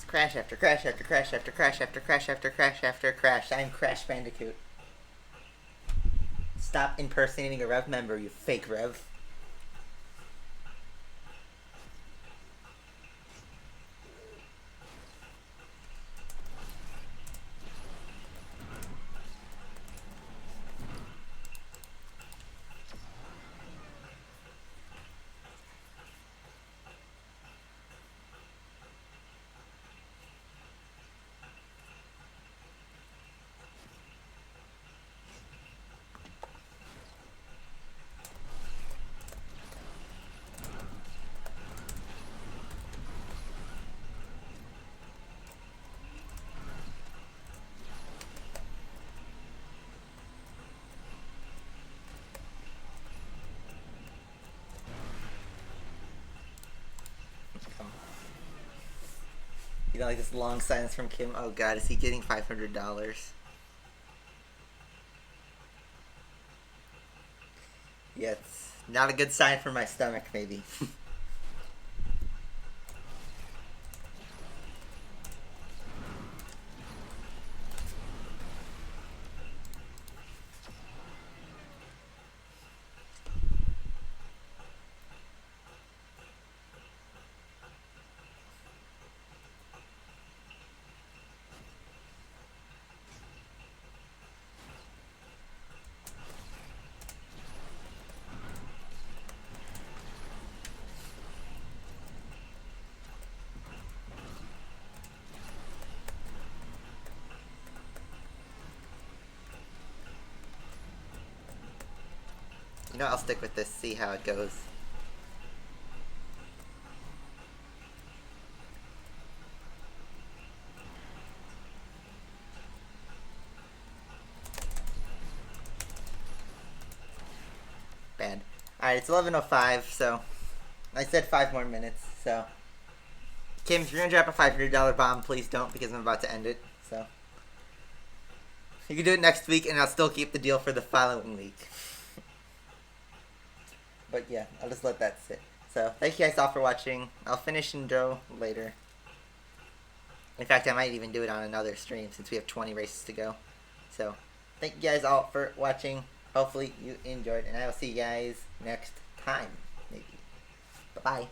Crash after crash after crash after crash after crash after crash after crash. I'm Crash Bandicoot. Stop impersonating a Rev member, you fake Rev. You know, like this long silence from Kim. Oh god, is he getting $500? Yeah, it's not a good sign for my stomach, maybe. You know, I'll stick with this, see how it goes. Bad. Alright, it's 11:05, so I said 5 more minutes, so Kim, if you're gonna drop a $500 bomb, please don't, because I'm about to end it, so you can do it next week, and I'll still keep the deal for the following week. But yeah, I'll just let that sit. So, thank you guys all for watching. I'll finish Enduro later. In fact, I might even do it on another stream since we have 20 races to go. So, thank you guys all for watching. Hopefully you enjoyed, and I will see you guys next time, maybe. Bye-bye.